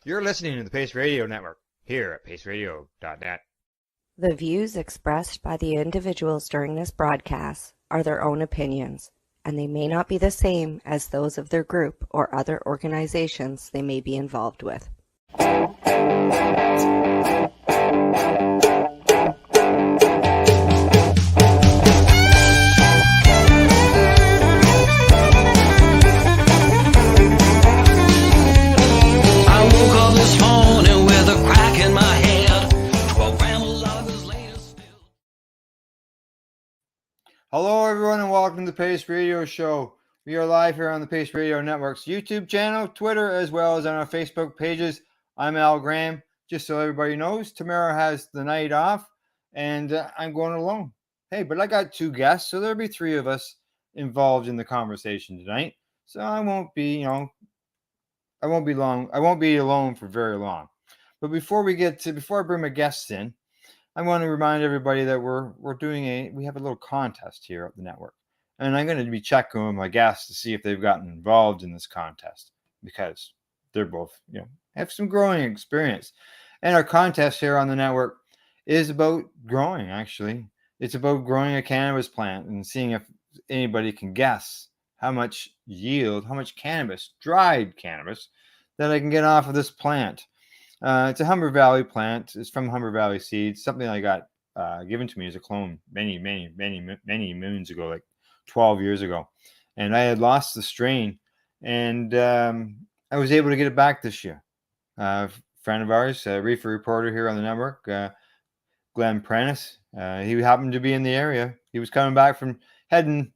You're listening to the Pace Radio Network here at paceradio.net. The views expressed by the individuals during this broadcast are their own opinions, and they may not be the same as those of their group or other organizations they may be involved with. Hello, everyone, and welcome to the Pace Radio Show. We are live here on the Pace Radio Network's YouTube channel, Twitter, as well as on our Facebook pages. I'm Al Graham. Just so everybody knows, Tamara has the night off, and I'm going alone. Hey, but I got two guests, so there'll be three of us involved in the conversation tonight. So I won't be long. I won't be alone for very long. But before I bring my guests in, I want to remind everybody that we have a little contest here at the network, and I'm going to be checking with my guests to see if they've gotten involved in this contest because they're both, have some growing experience. And our contest here on the network is about growing. Actually, it's about growing a cannabis plant and seeing if anybody can guess how much yield, how much cannabis, dried cannabis, that I can get off of this plant. It's a Humber Valley plant. It's from Humber Valley Seeds. Something I got given to me as a clone many moons ago, like 12 years ago. And I had lost the strain, and I was able to get it back this year. A friend of ours, a reefer reporter here on the network, Glenn Prentice, he happened to be in the area. He was coming back from heading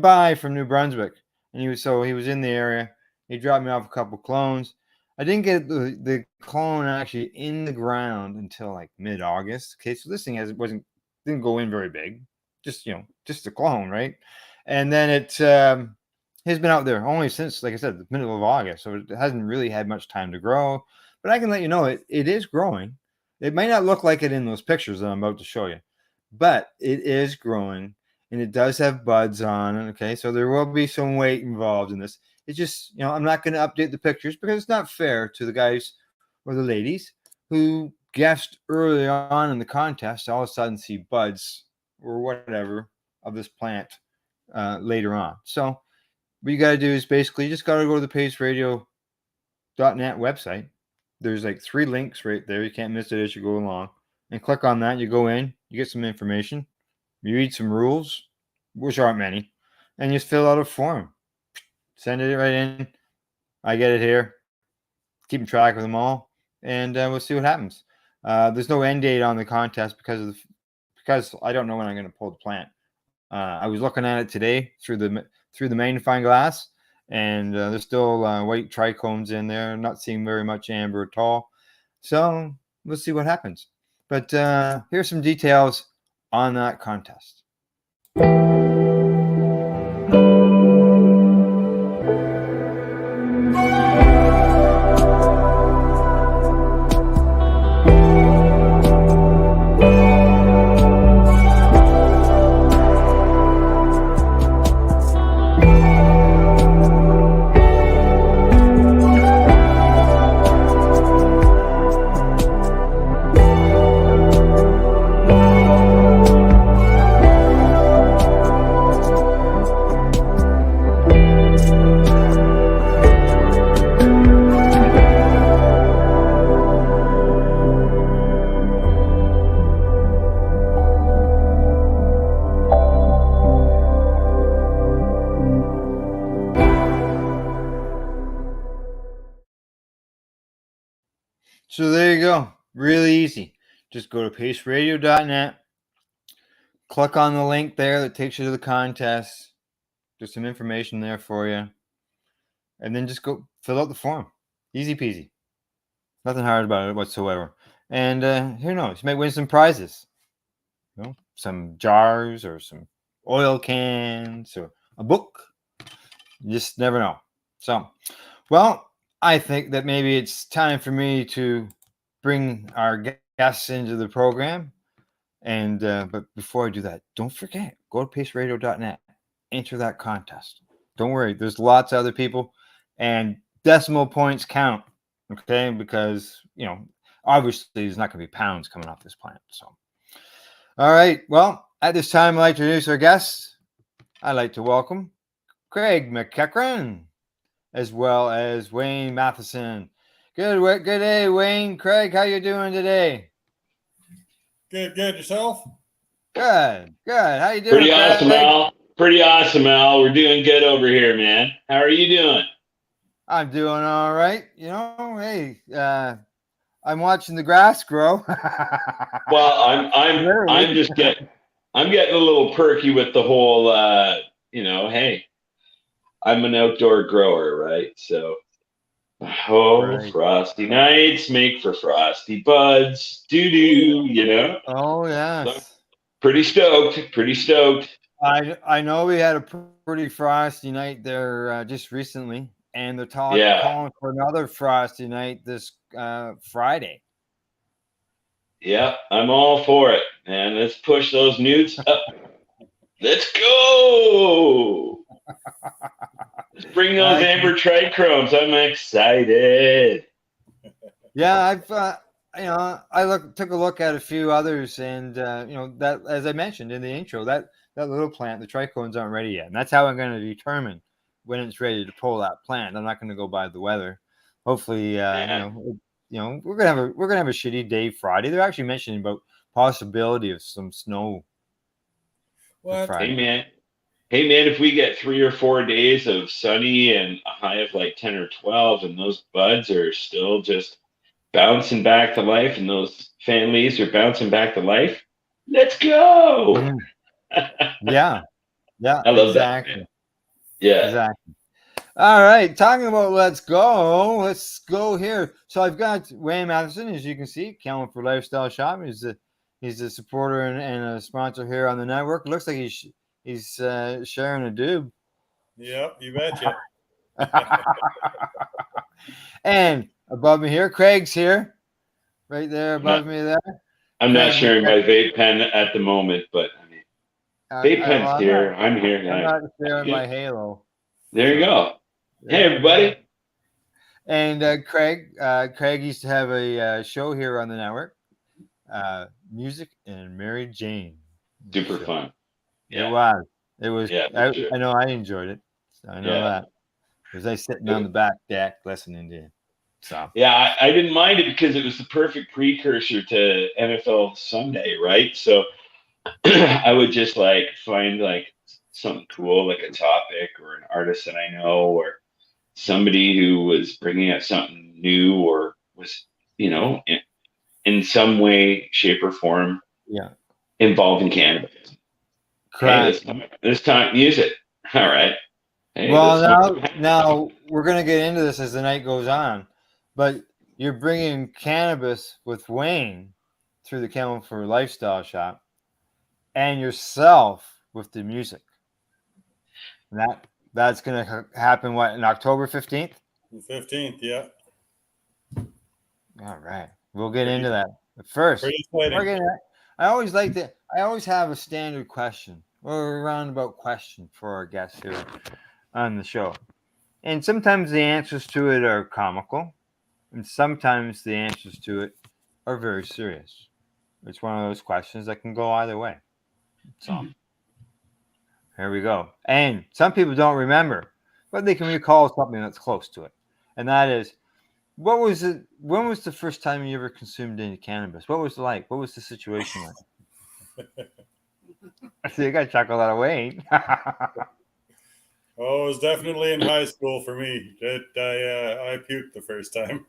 by from New Brunswick, and he was in the area. He dropped me off a couple clones. I didn't get the clone actually in the ground until like mid-August. Okay, so this thing didn't go in very big, just a clone, right? And then it has been out there only since, like I said, the middle of August, so it hasn't really had much time to grow. But I can let you know it is growing. It might not look like it in those pictures that I'm about to show you, but it is growing, and it does have buds on it. Okay, so there will be some weight involved in this. It's just, I'm not going to update the pictures because it's not fair to the guys or the ladies who guessed early on in the contest, all of a sudden see buds or whatever of this plant later on. So what you got to do is basically you just got to go to the paceradio.net website. There's like 3 links right there. You can't miss it as you go along. And click on that. You go in, you get some information, you read some rules, which aren't many, and you just fill out a form. Send it right in. I get it here. Keeping track of them all, and we'll see what happens. There's no end date on the contest because I don't know when I'm going to pull the plant. I was looking at it today through the magnifying glass, and there's still white trichomes in there. I'm not seeing very much amber at all. So we'll see what happens. But here's some details on that contest. So there you go. Really easy. Just go to paceradio.net. Click on the link there that takes you to the contest. There's some information there for you. And then just go fill out the form. Easy peasy. Nothing hard about it whatsoever. And who knows? You might win some prizes. Some jars or some oil cans or a book. You just never know. So, well, I think that maybe it's time for me to bring our guests into the program. And but before I do that, don't forget, go to paceradio.net, enter that contest. Don't worry, there's lots of other people, and decimal points count. Okay, because obviously there's not going to be pounds coming off this plant. So, all right. Well, at this time, I'd like to introduce our guests. I'd like to welcome Craig McEachern, as well as Wayne Matheson. Good day, Wayne. Craig, how you doing today? Good. Yourself? Good. How you doing, Pretty Craig? awesome, Al. Pretty awesome, Al. We're doing good over here, man. How are you doing? I'm doing all right. Hey, I'm watching the grass grow. Well, I'm just getting a little perky with the whole hey, I'm an outdoor grower, right? So Right. frosty nights make for frosty buds. Doo-doo. Oh yes. So, pretty stoked. I know we had a pretty frosty night there just recently, and they're Yeah. calling for another frosty night this Friday. Yeah, I'm all for it, man. Let's push those newts up. Let's go. Let's bring those amber trichromes. I'm excited. Yeah, I've took a look at a few others, and that, as I mentioned in the intro, that little plant, the trichomes aren't ready yet, and that's how I'm going to determine when it's ready to pull that plant. I'm not going to go by the weather. Hopefully, we're gonna have a shitty day Friday. They're actually mentioning about possibility of some snow. What? Hey man, if we get 3 or 4 days of sunny and a high of like 10 or 12, and those buds are still just bouncing back to life, and those fan leaves are bouncing back to life, let's go. Yeah, I love exactly. that. Man. Yeah, exactly. All right, talking about let's go here. So I've got Wayne Matheson, as you can see, Campbellford Lifestyle Shop. He's a supporter and a sponsor here on the network. Looks like he's sharing a doob. Yep, you betcha. And above me here, Craig's here, right there above me there. I'm not sharing my vape pen at the moment, but vape pen's here. I'm here. I'm not sharing my halo. There you go. Hey, everybody. And Craig used to have a show here on the network, Music and MaryJane. Super fun. Yeah. It was. Yeah, I know I enjoyed it. So I know that. Because I sitting on the back deck listening to you. So. Yeah, I didn't mind it because it was the perfect precursor to NFL Sunday, right? So I would just find something cool, like a topic or an artist that I know, or somebody who was bringing up something new, or was, in some way, shape, or form, involving cannabis. Correct. Hey, this time, use it. All right. Hey, well, now we're gonna get into this as the night goes on, but you're bringing cannabis with Wayne through the Campbellford Lifestyle Shop, and yourself with the music. And that's gonna happen on October 15th? The 15th, yeah. All right. We'll get into that. But first, I always have a standard question or a roundabout question for our guests here on the show. And sometimes the answers to it are comical, and sometimes the answers to it are very serious. It's one of those questions that can go either way. So here we go. And some people don't remember, but they can recall something that's close to it. And that is, when was the first time you ever consumed any cannabis? What was it like? What was the situation like? I see you got to chuckle that away. Oh, it was definitely in high school for me. I puked the first time.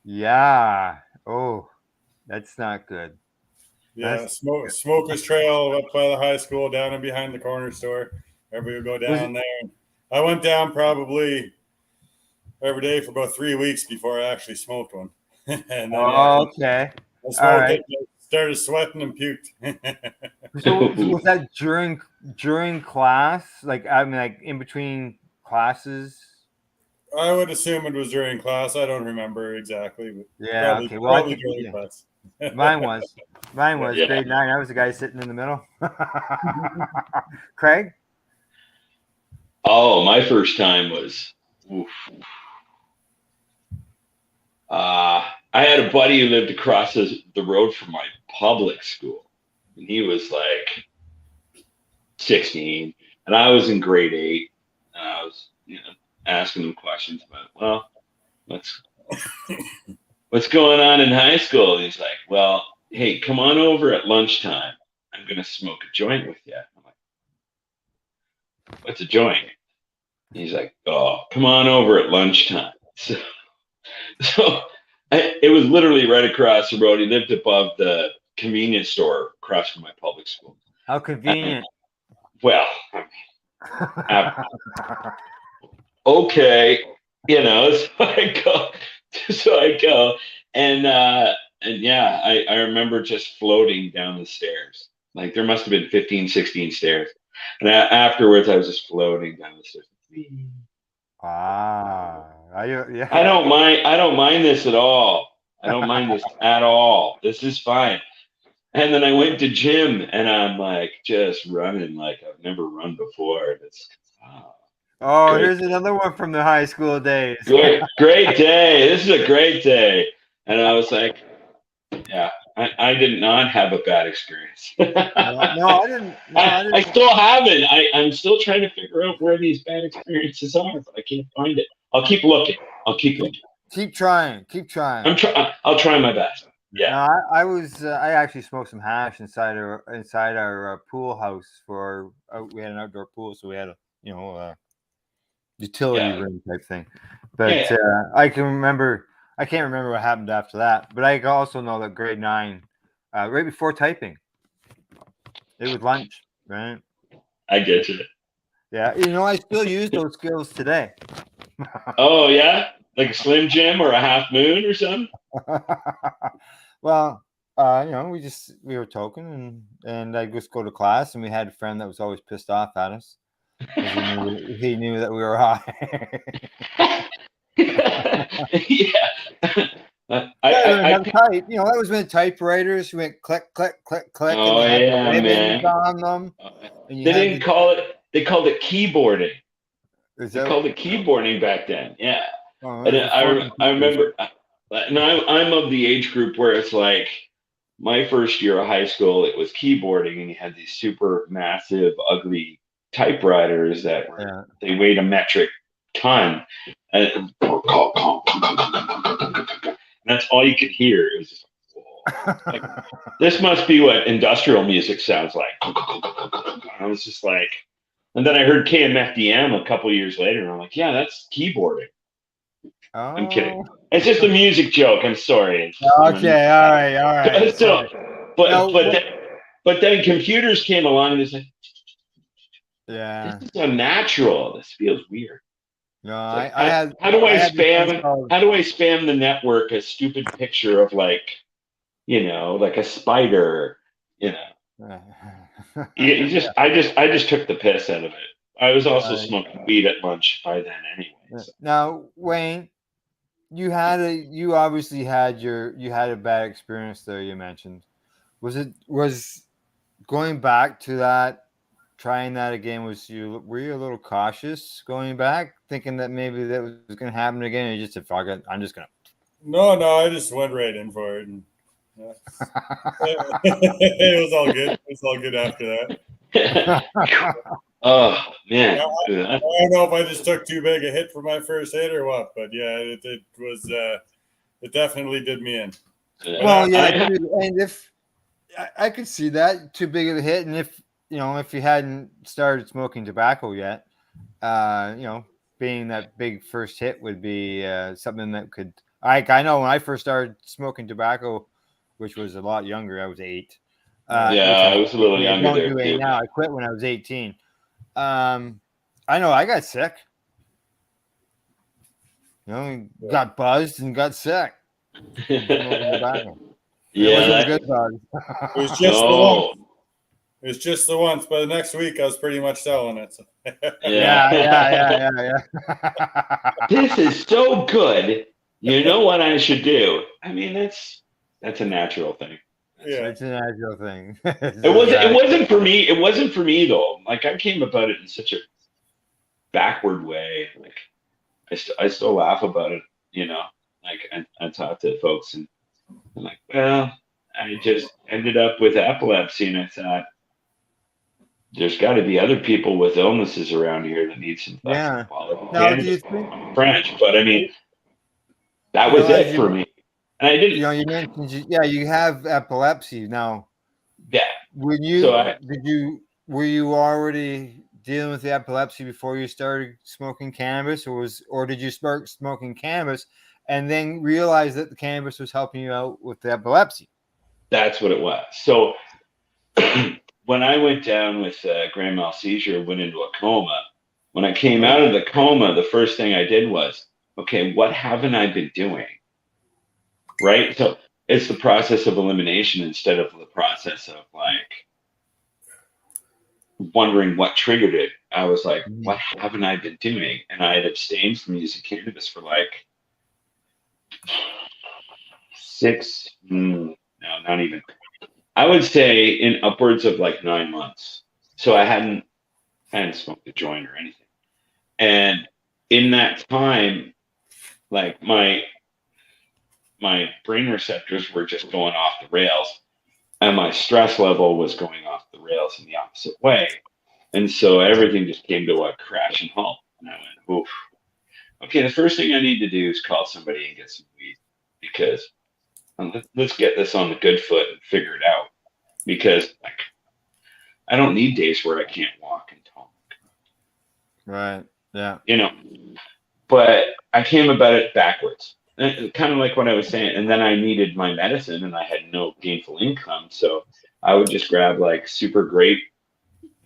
Yeah. Oh, that's not good. Yeah, Smokers Trail up by the high school, down and behind the corner store. Everybody would go down there. I went down probably every day for about 3 weeks before I actually smoked one. And then, okay. I smoked it, started sweating and puked. So was that during class? Like in between classes? I would assume it was during class. I don't remember exactly. But yeah. Probably, Okay. Well, probably during class. Mine was grade 9. I was the guy sitting in the middle. Craig? Oh, my first time was, oof. I had a buddy who lived across the road from my public school. And he was like 16, and I was in grade 8. And I was, asking him questions about, well, what's going on in high school? And he's like, well, hey, come on over at lunchtime. I'm going to smoke a joint with you. I'm like, what's a joint? He's like, oh, come on over at lunchtime. So it was literally right across the road. He lived above the convenience store across from my public school. How convenient. Well, okay, so I go, and yeah, I remember just floating down the stairs. Like there must have been 15, 16 stairs. And afterwards I was just floating down the stairs. Yeah. I don't mind this at all. I don't mind this at all. This is fine. And then I went to gym, and I'm like just running like I've never run before. Great. Here's another one from the high school days. Great day. This is a great day. And I was like, yeah, I did not have a bad experience. No, I didn't. I still haven't. I'm still trying to figure out where these bad experiences are, but I can't find it. I'll keep looking. Keep trying. I'll try my best. Yeah. No, I actually smoked some hash inside our pool house we had an outdoor pool, so we had a utility room type thing. But I can't remember what happened after that. But I also know that grade 9, right before typing, it was lunch, right? I get you. Yeah, I still use those skills today. Oh yeah, like a Slim Jim or a Half Moon or something. Well, we were talking, and I just go to class, and we had a friend that was always pissed off at us. He knew that we were high. Yeah. Type. That was when typewriters went click, click, click, click. Oh and man. On them. They called it keyboarding. They called it keyboarding back then. Yeah. Oh, and I remember. And I'm of the age group where it's like my first year of high school, it was keyboarding, and you had these super massive, ugly typewriters that they weighed a metric ton, and that's all you could hear. It was just like, this must be what industrial music sounds like. I was just like, and then I heard KMFDM a couple years later, and I'm like, yeah, that's keyboarding. Oh. I'm kidding. It's just a music joke. I'm sorry. Okay, all right. So, but then computers came along, and it's like, this is unnatural. This feels weird. No, like, how do I spam the network a stupid picture of like a spider, I just took the piss out of it. I was also smoking weed at lunch by then anyway. So. Now, Wayne, you obviously had a bad experience there. You mentioned, was going back to that, trying that again? Were you a little cautious going back, thinking that maybe that was going to happen again, and you just said, "Fuck it, I'm just gonna." No, I just went right in for it, and it was all good. It was all good after that. Oh man! I don't know if I just took too big a hit for my first hit or what, but yeah, it was. It definitely did me in. Well, yeah, and if I could see that too big of a hit, and if you hadn't started smoking tobacco yet, being that big first hit would be something that could. I know when I first started smoking tobacco, which was a lot younger, I was 8. I was a little younger there. Now I quit when I was 18. I know I got sick. Got buzzed and got sick. Yeah, it wasn't a good buzz. It was just the one. It was just the once, but the next week I was pretty much selling it. So. Yeah. This is so good. You know what I should do? I mean, that's a natural thing. Yeah, it's a natural thing. It wasn't for me. It wasn't for me though. Like I came about it in such a backward way. Like I still laugh about it, you know. Like I talk to folks and I'm like, well, I just ended up with epilepsy, and I thought there's got to be other people with illnesses around here that need some fucking Yeah. quality Now, do you cannabis. think, French, but I mean, that you know, was as it you, for me, and I didn't. you mentioned, yeah, you have epilepsy now. Yeah. When So were you already dealing with the epilepsy before you started smoking cannabis, or did you start smoking cannabis and then realize that the cannabis was helping you out with the epilepsy? that's what it was. So when I went down with grand mal seizure, went into a coma. When I came out of the coma, the first thing I did was, okay, what haven't I been doing? Right. So it's the process of elimination instead of the process of like wondering what triggered it. I was like, what haven't I been doing? And I had abstained from using cannabis for like no, not even. I would say in upwards of like 9 months. So I hadn't smoked a joint or anything. And in that time, like my brain receptors were just going off the rails, and my stress level was going off the rails in the opposite way. And so everything just came to a crash and halt. And I went, oof. Okay, the first thing I need to do is call somebody and get some weed, because let's get this on the good foot and figure it out. Because like, I don't need days where I can't walk and talk. Right. Yeah. You know, but I came about it backwards. Kind of like what I was saying. And then I needed my medicine and I had no gainful income. So I would just grab like super great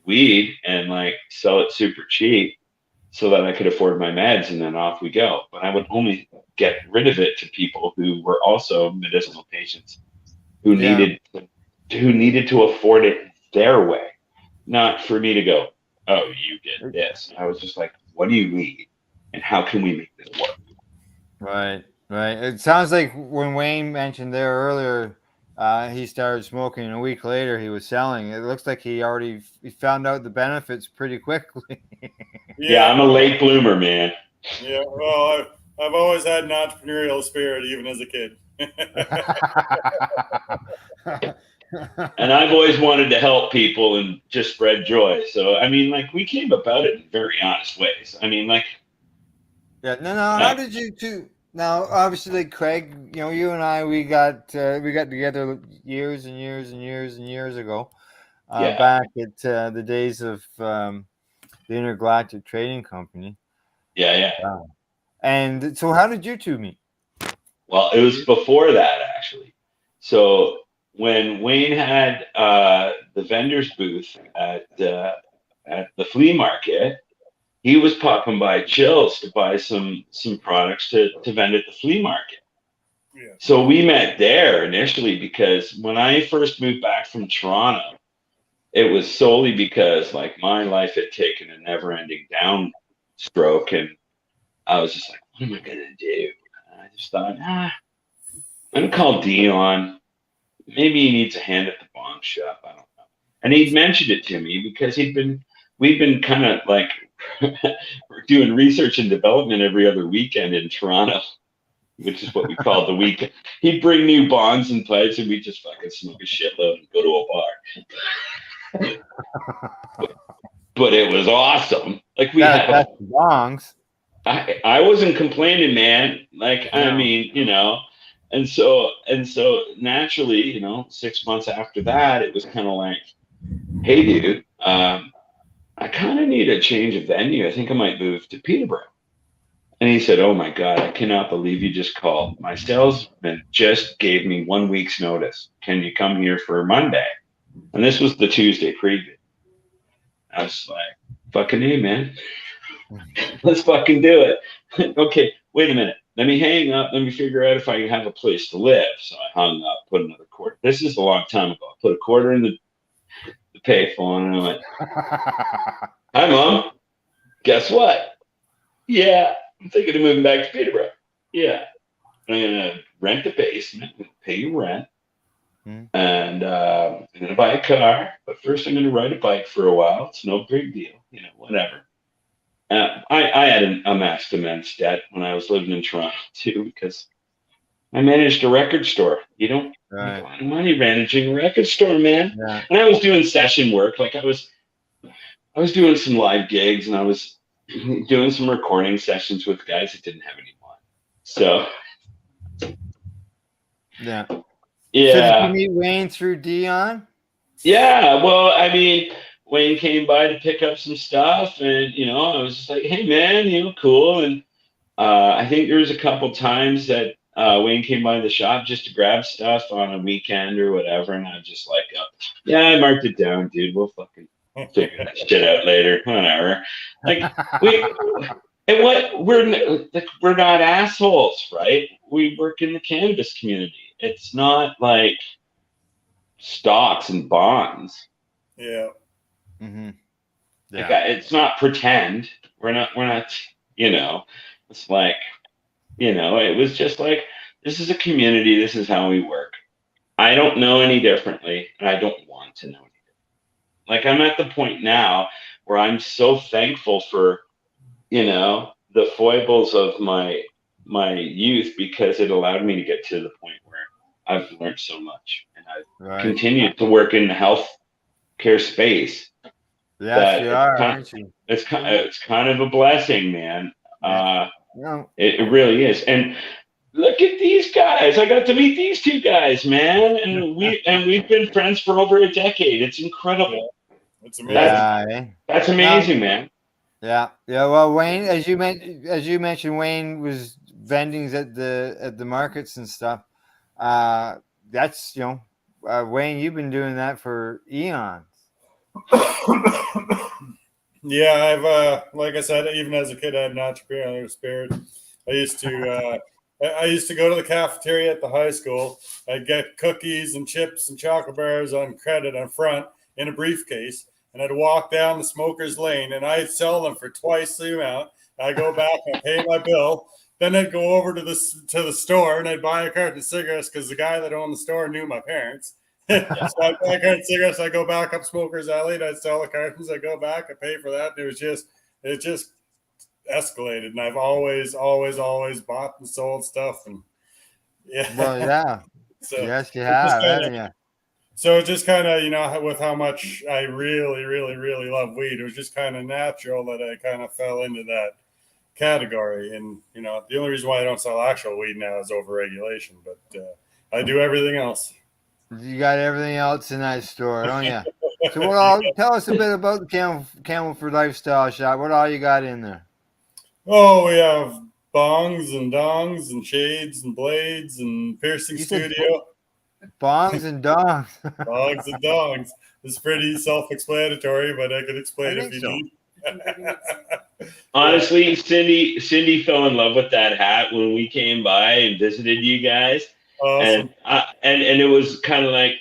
weed and like sell it super cheap so that I could afford my meds, and then off we go. But I would only get rid of it to people who were also medicinal patients who needed to afford it their way, not for me to go, oh, you did this. I was just like, what do you need? And how can we make this work? Right. Right. It sounds like when Wayne mentioned there earlier, he started smoking, and a week later he was selling. It looks like he found out the benefits pretty quickly. Yeah, I'm a late bloomer, man. Yeah, well, I've always had an entrepreneurial spirit, even as a kid. And I've always wanted to help people and just spread joy. So, I mean, like, we came about it in very honest ways. I mean, like, Yeah. No. How did you two? Now, obviously, like Craig, you and I, we got together years and years and years and years ago, back at the days of the Intergalactic Trading Company. Yeah. And so, how did you two meet? Well, it was before that, actually. So when Wayne had the vendor's booth at the flea market, he was popping by Chills to buy some products to vend at the flea market. Yeah. So we met there initially because when I first moved back from Toronto, it was solely because like my life had taken a never-ending downstroke, and I was just like, what am I gonna do? And I just thought, I'm gonna call Dion. Maybe he needs a hand at the bong shop. I don't know. And he'd mentioned it to me because we'd been kind of like doing research and development every other weekend in Toronto, which is what we called the weekend. He'd bring new bongs and pipes, and we'd just fucking smoke a shitload and go to a bar. But it was awesome. Like That's bongs. I wasn't complaining, man. Like, no. I mean, and so naturally, 6 months after that, it was kind of like, hey, dude, I kind of need a change of venue. I think I might move to Peterborough. And he said, oh my God, I cannot believe you just called. My salesman just gave me 1 week's notice. Can you come here for Monday? And this was the Tuesday preview. I was like, fucking A, man. Let's fucking do it. Okay, wait a minute. Let me hang up. Let me figure out if I can have a place to live. So I hung up, put another quarter. This is a long time ago. I put a quarter in the payphone, and I went, hi, Mom. Guess what? Yeah, I'm thinking of moving back to Peterborough. Yeah. I'm going to rent a basement, pay you rent, and I'm going to buy a car. But first, I'm going to ride a bike for a while. It's no big deal, whatever. I had amassed immense debt when I was living in Toronto too, because I managed a record store. You don't make a lot of money managing a record store, man. Yeah. And I was doing session work. Like I was doing some live gigs, and I was doing some recording sessions with guys that didn't have any money. So Yeah. So yeah. did you meet Wayne through Dion? Yeah. Well, I mean, Wayne came by to pick up some stuff, and I was just like, hey man, cool. And I think there was a couple times that Wayne came by the shop just to grab stuff on a weekend or whatever, and I was just like, yeah, I marked it down, dude. We'll fucking figure that shit out later, whatever. Like we're not assholes, right? We work in the cannabis community. It's not like stocks and bonds. Yeah. Mm-hmm. Yeah. Like it's not pretend. We're not. It's like, it was just like, this is a community. This is how we work. I don't know any differently, and I don't want to know any differently. Like I'm at the point now where I'm so thankful for, the foibles of my youth, because it allowed me to get to the point where I've learned so much, and I've continued to work in the health care space. Yes, you are, aren't you? It's kind of a blessing, man. Yeah. It really is. And look at these guys. I got to meet these two guys, man, and we've been friends for over a decade. It's incredible. Yeah. It's amazing. That's amazing, man. Yeah. Well, Wayne, as you mentioned, Wayne was vendings at the markets and stuff. That's Wayne, you've been doing that for eons. Yeah, I've like I said, even as a kid, I had an entrepreneurial spirit. I used to go to the cafeteria at the high school. I'd get cookies and chips and chocolate bars on credit on front in a briefcase, and I'd walk down the smoker's lane, and I'd sell them for twice the amount. I'd go back and pay my bill. Then I'd go over to the store, and I'd buy a carton of cigarettes because the guy that owned the store knew my parents. So I buy a carton of cigarettes. I go back up Smoker's Alley, and I'd sell the cartons. I go back, I pay for that. And it just escalated, and I've always bought and sold stuff, and yeah. Well, yeah. So yes, you have, haven't you? So it just kind of, with how much I really, really, really love weed, it was just kind of natural that I kind of fell into that category. And the only reason why I don't sell actual weed now is overregulation, but I do everything else. You got everything else in that store, don't you? So tell us a bit about the Campbellford Lifestyle Shop. What all you got in there? Oh, we have bongs and dongs and shades and blades and piercing studio. Bongs and dongs. Bongs and dongs. It's pretty self-explanatory, but I can explain if you need. Honestly, Cindy fell in love with that hat when we came by and visited you guys. Awesome. And it was kind of like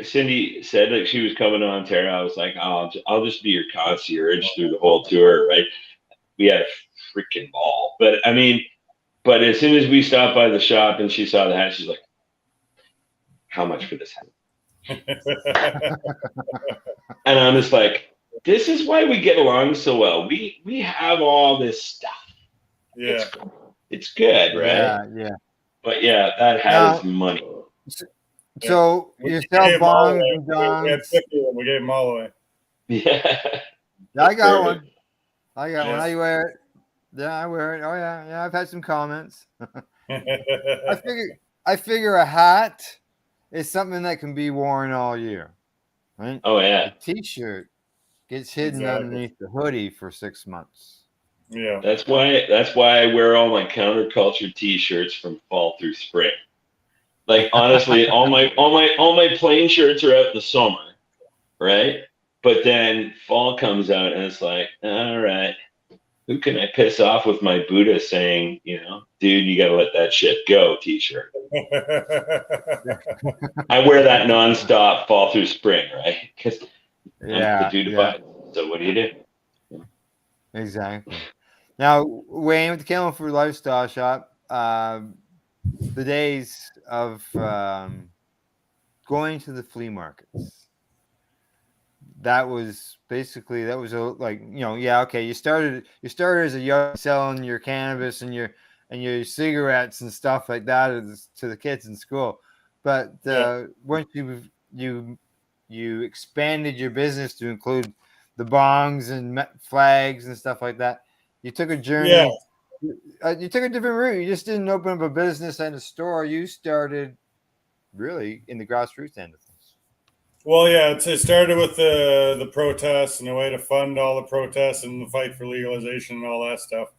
Cindy said, like she was coming to Ontario. I was like, oh, I'll just be your concierge through the whole tour, right? We had a freaking ball. But but as soon as we stopped by the shop and she saw the hat, she's like, how much for this hat? And I'm just like, this is why we get along so well. We have all this stuff. Yeah. It's good, right? Yeah. But yeah, that hat is money. So you sell bongs and dongs. We had 50 of them. We gave them all away. Yeah. I got one. I wear it. Yeah, I wear it. Oh yeah. I've had some comments. I figure a hat is something that can be worn all year, right? Oh yeah. A t-shirt gets hidden underneath the hoodie for 6 months. Yeah. That's why I wear all my counterculture t-shirts from fall through spring. Like honestly, all my plain shirts are out in the summer, right? But then fall comes out and it's like, all right, who can I piss off with my Buddha saying, dude, you gotta let that shit go t-shirt. I wear that nonstop fall through spring, right? Because I'm the dude to buy. So what do you do? Exactly. Now, Wayne, with the Campbellford Lifestyle Shop, the days of going to the flea markets, that was basically like, you know, yeah, okay, you started as a young selling your cannabis and your cigarettes and stuff like that to the kids in school, but once you expanded your business to include the bongs and flags and stuff like that, you took a journey. You took a different route. You just didn't open up a business and a store. You started really in the grassroots end of things. Well, yeah, it started with the protests and a way to fund all the protests and the fight for legalization and all that stuff.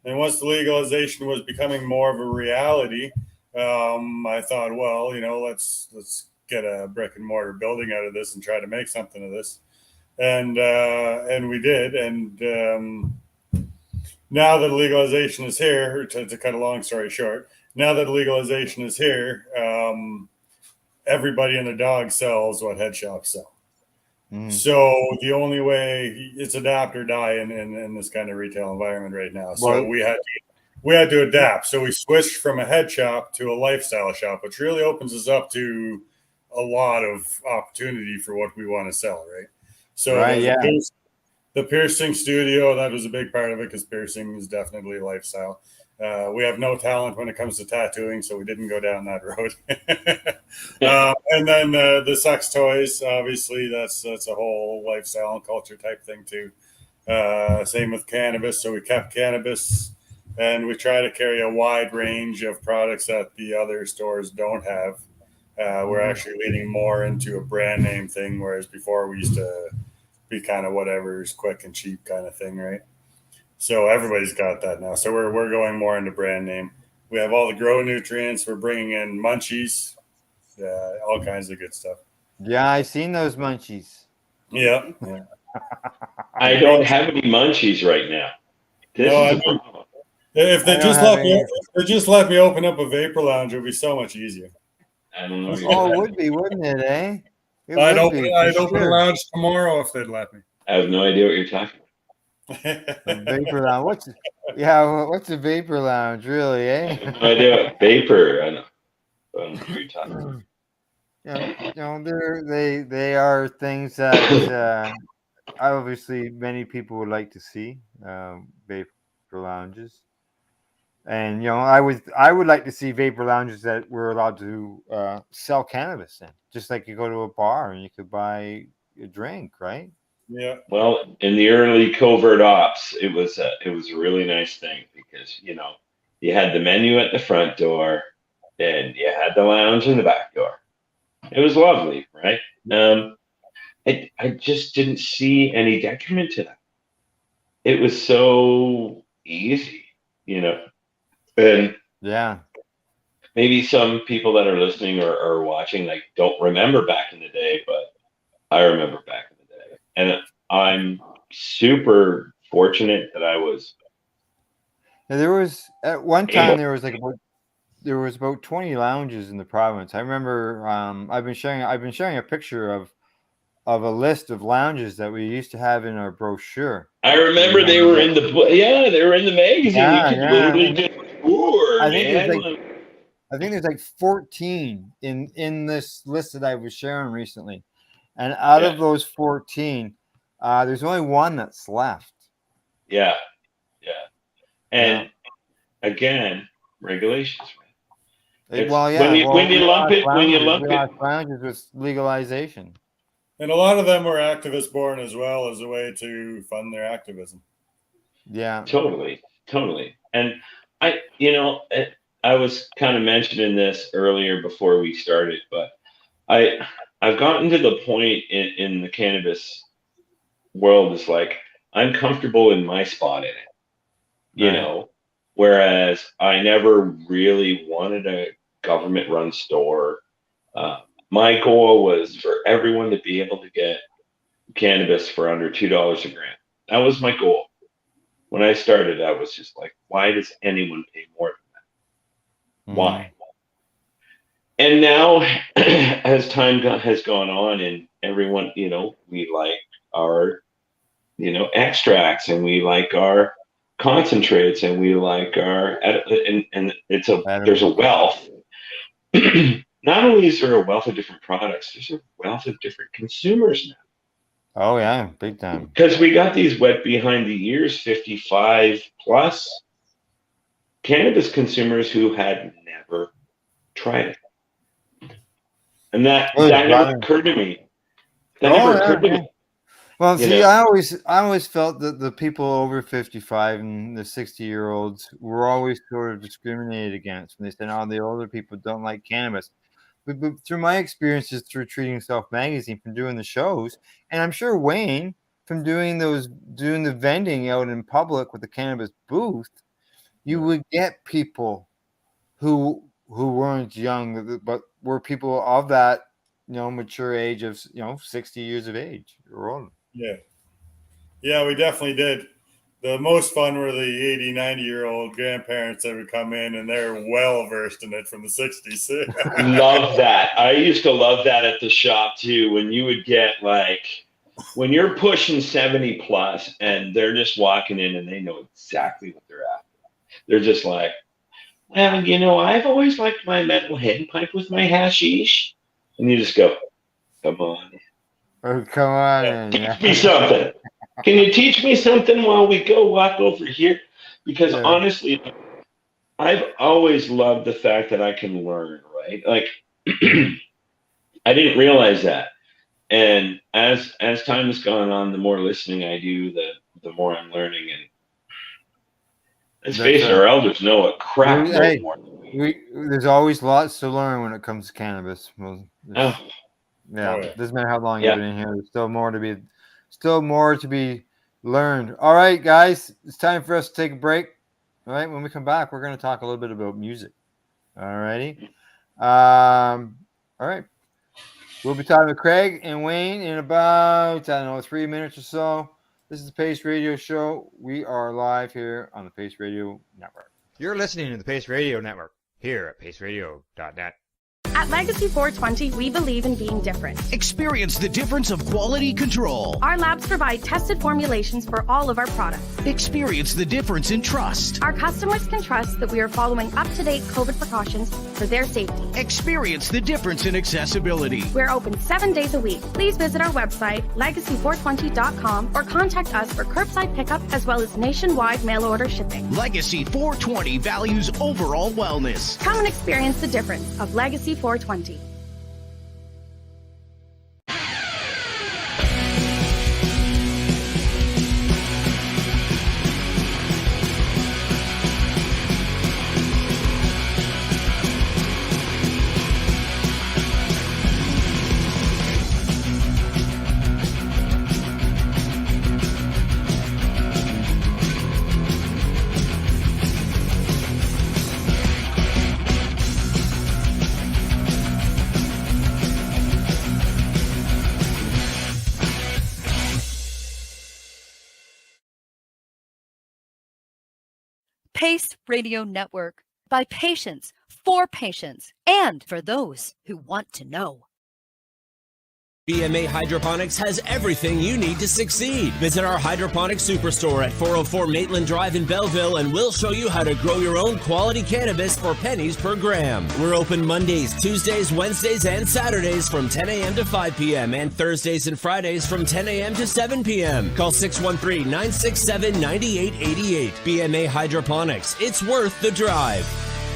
And once the legalization was becoming more of a reality, I thought, well, you know, let's get a brick and mortar building out of this and try to make something of this. And we did. And now that legalization is here, to cut a long story short, now that legalization is here, everybody and their dog sells what head shops sell. So the only way, it's adapt or die in this kind of retail environment right now. So we had to adapt. So we switched from a head shop to a lifestyle shop, which really opens us up to a lot of opportunity for what we want to sell, right? So the piercing studio, that was a big part of it because piercing is definitely a lifestyle. We have no talent when it comes to tattooing, so we didn't go down that road. And then the sex toys, obviously, that's a whole lifestyle and culture type thing too. Same with cannabis. So we kept cannabis, and we try to carry a wide range of products that the other stores don't have. We're actually leaning more into a brand name thing, whereas before we used to be kind of whatever's quick and cheap kind of thing, right? So everybody's got that now. So we're going more into brand name. We have all the grow nutrients. We're bringing in munchies, all kinds of good stuff. Yeah, I've seen those munchies. Yeah. I don't have any munchies right now. If they just let me open up a vapor lounge, it would be so much easier. I don't know. Oh, it would be, wouldn't it, eh? I'd open a lounge tomorrow if they'd let me. I have no idea what you're talking about. A vapor lounge. What's a vapor lounge, really, eh? I have no idea what vapor. I don't know what you're talking about. They are things that obviously many people would like to see, vapor lounges. And I would like to see vapor lounges that were allowed to sell cannabis in, just like you go to a bar and you could buy a drink, right? Yeah. Well, in the early covert ops, it was a really nice thing because you had the menu at the front door, and you had the lounge in the back door. It was lovely, right? I just didn't see any detriment to that. It was so easy, And maybe some people that are listening or watching don't remember back in the day, but I remember back in the day, and I'm super fortunate that I was. There was at one time there was about 20 lounges in the province. I remember I've been sharing a picture of a list of lounges that we used to have in our brochure. I remember they were in the magazine. Yeah, you could literally just tour. I think there's like 14 in this list that I was sharing recently, and out of those 14, there's only one that's left. Yeah, and again, regulations. When you lump it lounges with legalization. And a lot of them were activist born as well as a way to fund their activism. Yeah, totally. And I was kind of mentioning this earlier before we started, but I've gotten to the point in the cannabis world is like I'm comfortable in my spot in it, whereas I never really wanted a government-run store. My goal was for everyone to be able to get cannabis for under $2 a gram. That was my goal. When I started, I was just like, why does anyone pay more than that? Why? And now, as time has gone on, and everyone, we like our, extracts, and we like our concentrates, and we like our, and there's a wealth. Not only is there a wealth of different products, there's a wealth of different consumers now. Oh yeah, big time. Because we got these wet behind the ears 55 plus cannabis consumers who had never tried it. And that never occurred to me. That never occurred to me. Well, see, I always felt that the people over 55 and the 60-year-olds were always sort of discriminated against when they said, "Oh, the older people don't like cannabis." But through my experiences through Treating Self magazine, from doing the shows, and I'm sure Wayne from doing the vending out in public with the cannabis booth, you would get people who weren't young, but were people of that mature age of 60 years of age or older. Yeah, we definitely did. The most fun were the 80, 90-year-old grandparents that would come in, and they're well versed in it from the 60s. Love that. I used to love that at the shop too, when you would get when you're pushing 70 plus and they're just walking in and they know exactly what they're after. They're just like, well, I've always liked my metal handpipe with my hashish. And you just go, come on. Oh, come on. Teach me something. Can you teach me something while we go walk over here? Because honestly, I've always loved the fact that I can learn, right? Like, I didn't realize that. And as time has gone on, the more listening I do, the more I'm learning. And let's face it, our elders know a crap load more than we. There's always lots to learn when it comes to cannabis. Well, doesn't matter how long you've been in here. There's still more to be learned. All right, guys, it's time for us to take a break. All right, when we come back, we're going to talk a little bit about music. All righty. All right. We'll be talking to Craig and Wayne in about, 3 minutes or so. This is the Pace Radio Show. We are live here on the Pace Radio Network. You're listening to the Pace Radio Network here at paceradio.net. At Legacy 420, we believe in being different. Experience the difference of quality control. Our labs provide tested formulations for all of our products. Experience the difference in trust. Our customers can trust that we are following up-to-date COVID precautions for their safety. Experience the difference in accessibility. We're open 7 days a week. Please visit our website, legacy420.com, or contact us for curbside pickup as well as nationwide mail order shipping. Legacy 420 values overall wellness. Come and experience the difference of Legacy 420. Pace Radio Network, by patients, for patients, and for those who want to know. BMA Hydroponics has everything you need to succeed. Visit our Hydroponics Superstore at 404 Maitland Drive in Belleville, and we'll show you how to grow your own quality cannabis for pennies per gram. We're open Mondays, Tuesdays, Wednesdays, and Saturdays from 10 a.m. to 5 p.m. and Thursdays and Fridays from 10 a.m. to 7 p.m. Call 613-967-9888. BMA Hydroponics. It's worth the drive.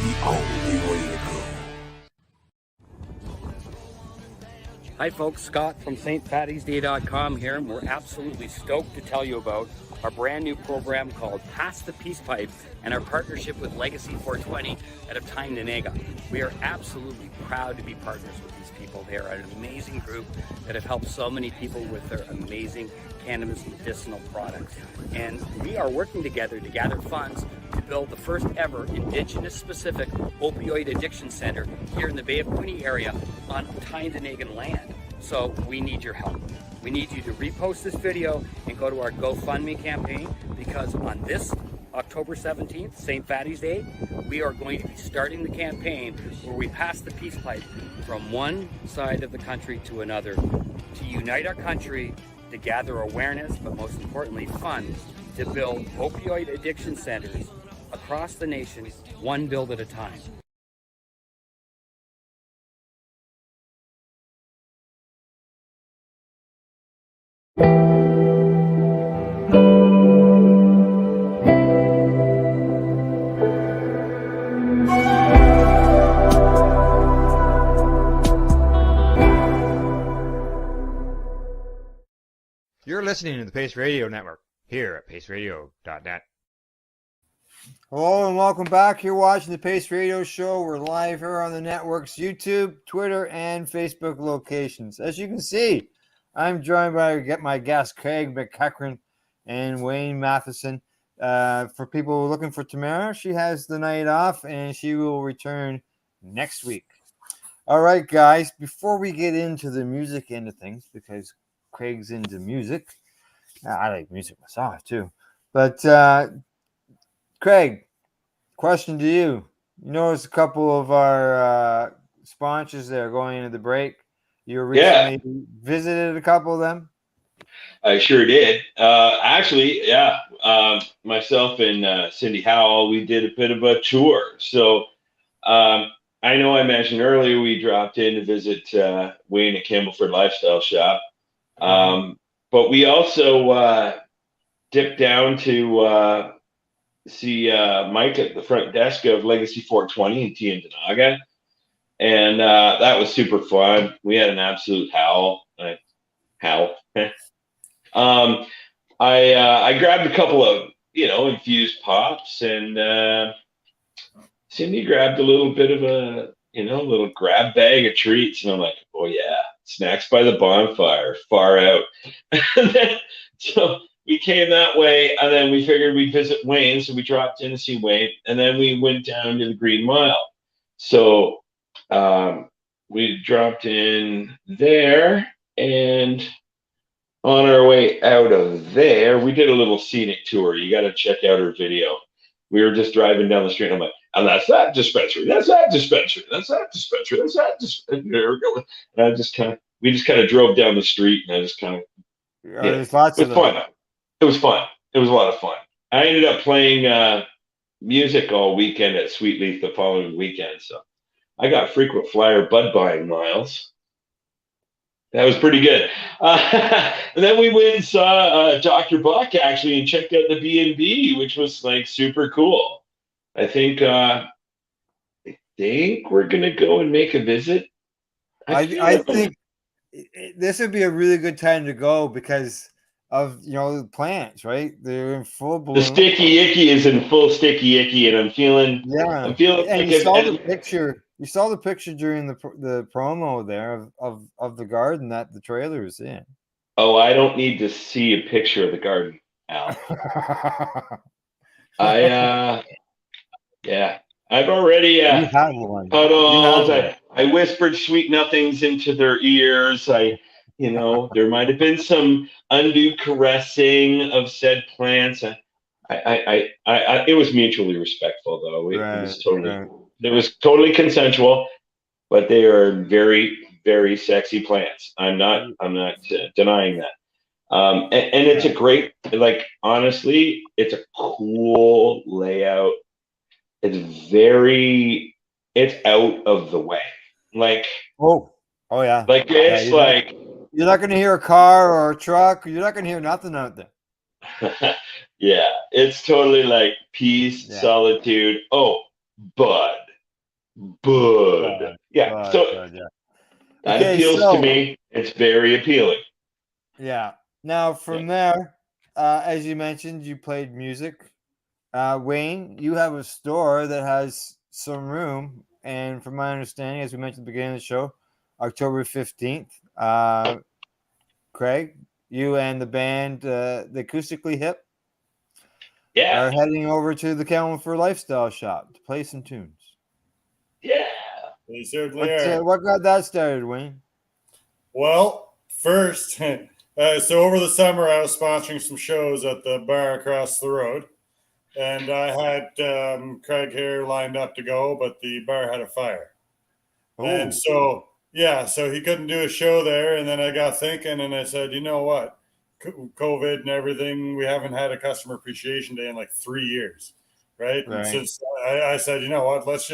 The only way to go. Hi folks, Scott from stfattiesday.com here, and we're absolutely stoked to tell you about our brand new program called Pass the Peace Pipe and our partnership with Legacy 420 out of Tyndonega. We are absolutely proud to be partners with these people. They are an amazing group that have helped so many people with their amazing cannabis medicinal products. And we are working together to gather funds to build the first ever Indigenous specific opioid addiction center here in the Bay of Quinte area on Tyndonega land. So we need your help. We need you to repost this video and go to our GoFundMe campaign, because on this October 17th, St. Fatty's Day, we are going to be starting the campaign where we pass the peace pipe from one side of the country to another to unite our country, to gather awareness, but most importantly, funds to build opioid addiction centers across the nation, one build at a time. You're listening to the Pace Radio Network here at paceradio.net. Hello and welcome back. You're watching the Pace Radio Show. We're live here on the network's YouTube, Twitter, and Facebook locations. As you can see, I'm joined by my guest, Craig McEachern and Wayne Matheson. For people looking for Tamara, she has the night off and she will return next week. All right, guys, before we get into the music end of things, because Craig's into music, I like music myself too. But Craig, question to you. You notice a couple of our sponsors there going into the break. You recently visited a couple of them? I sure did. Actually, yeah. Myself and Cindy Howell, we did a bit of a tour. So I know I mentioned earlier we dropped in to visit Wayne at Campbellford Lifestyle Shop. But we also dipped down to see Mike at the front desk of Legacy 420 in Tianjanaga. And that was super fun. We had an absolute howl. I grabbed a couple of, infused pops, and Cindy grabbed a little bit of a little grab bag of treats. And I'm like, oh yeah, snacks by the bonfire, far out. So we came that way, and then we figured we'd visit Wayne. So we dropped in to see Wayne, and then we went down to the Green Mile. So we dropped in there, and on our way out of there, we did a little scenic tour. You got to check out our video. We were just driving down the street, and I'm like, and that's that dispensary. That's that dispensary. That's that dispensary. That's that dispensary. There we go. And we just kind of drove down the street, and I just kind of, it was fun. It was fun. It was a lot of fun. I ended up playing music all weekend at Sweet Leaf the following weekend, so I got frequent flyer bud buying miles. That was pretty good. And then we went and saw Dr. Buck, actually, and checked out the B&B, which was like super cool. I think we're gonna go and make a visit. I think this would be a really good time to go because of the plants, right? They're in full bloom. The sticky icky is in full sticky icky, and I'm feeling. And like you saw the picture. You saw the picture during the promo there of the garden that the trailer is in. Oh, I don't need to see a picture of the garden, Al. I've already cuddled. I whispered sweet nothings into their ears. There might have been some undue caressing of said plants. It was mutually respectful, though. It was totally consensual, but they are very, very sexy plants. I'm not denying that. And it's a great, honestly, it's a cool layout. It's out of the way. Oh yeah. You're not going to hear a car or a truck. You're not going to hear nothing out there. Yeah, it's totally like peace, solitude. Oh, bud. Yeah. That appeals to me. It's very appealing. Yeah. Now from there, as you mentioned, you played music. Wayne, you have a store that has some room, and from my understanding, as we mentioned at the beginning of the show, October 15th, Craig, you and the band, the Acoustically Hip, are heading over to the Campbellford Lifestyle Shop to play some tunes. Yeah, they certainly are. What got that started, Wayne? Well, first, so over the summer, I was sponsoring some shows at the bar across the road, and I had Craig here lined up to go, but the bar had a fire. Oh. And so he couldn't do a show there. And then I got thinking, and I said, you know what? COVID and everything, we haven't had a customer appreciation day in like 3 years, right? And since I said, you know what? Let's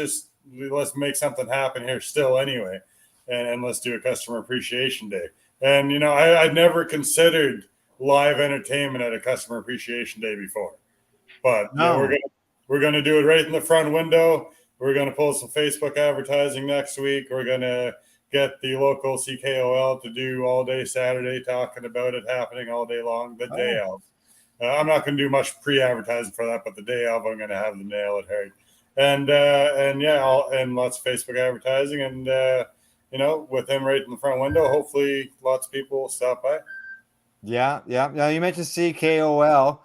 make something happen here still anyway, and let's do a customer appreciation day. And I'd never considered live entertainment at a customer appreciation day before, but we're gonna do it right in the front window. We're gonna pull some Facebook advertising next week. We're gonna get the local CKOL to do all day Saturday, talking about it happening all day long, the day of. I'm not going to do much pre-advertising for that, but the day of, I'm going to have them nail it hard. And lots of Facebook advertising, and with him right in the front window, hopefully lots of people will stop by. Yeah. Now you mentioned CKOL.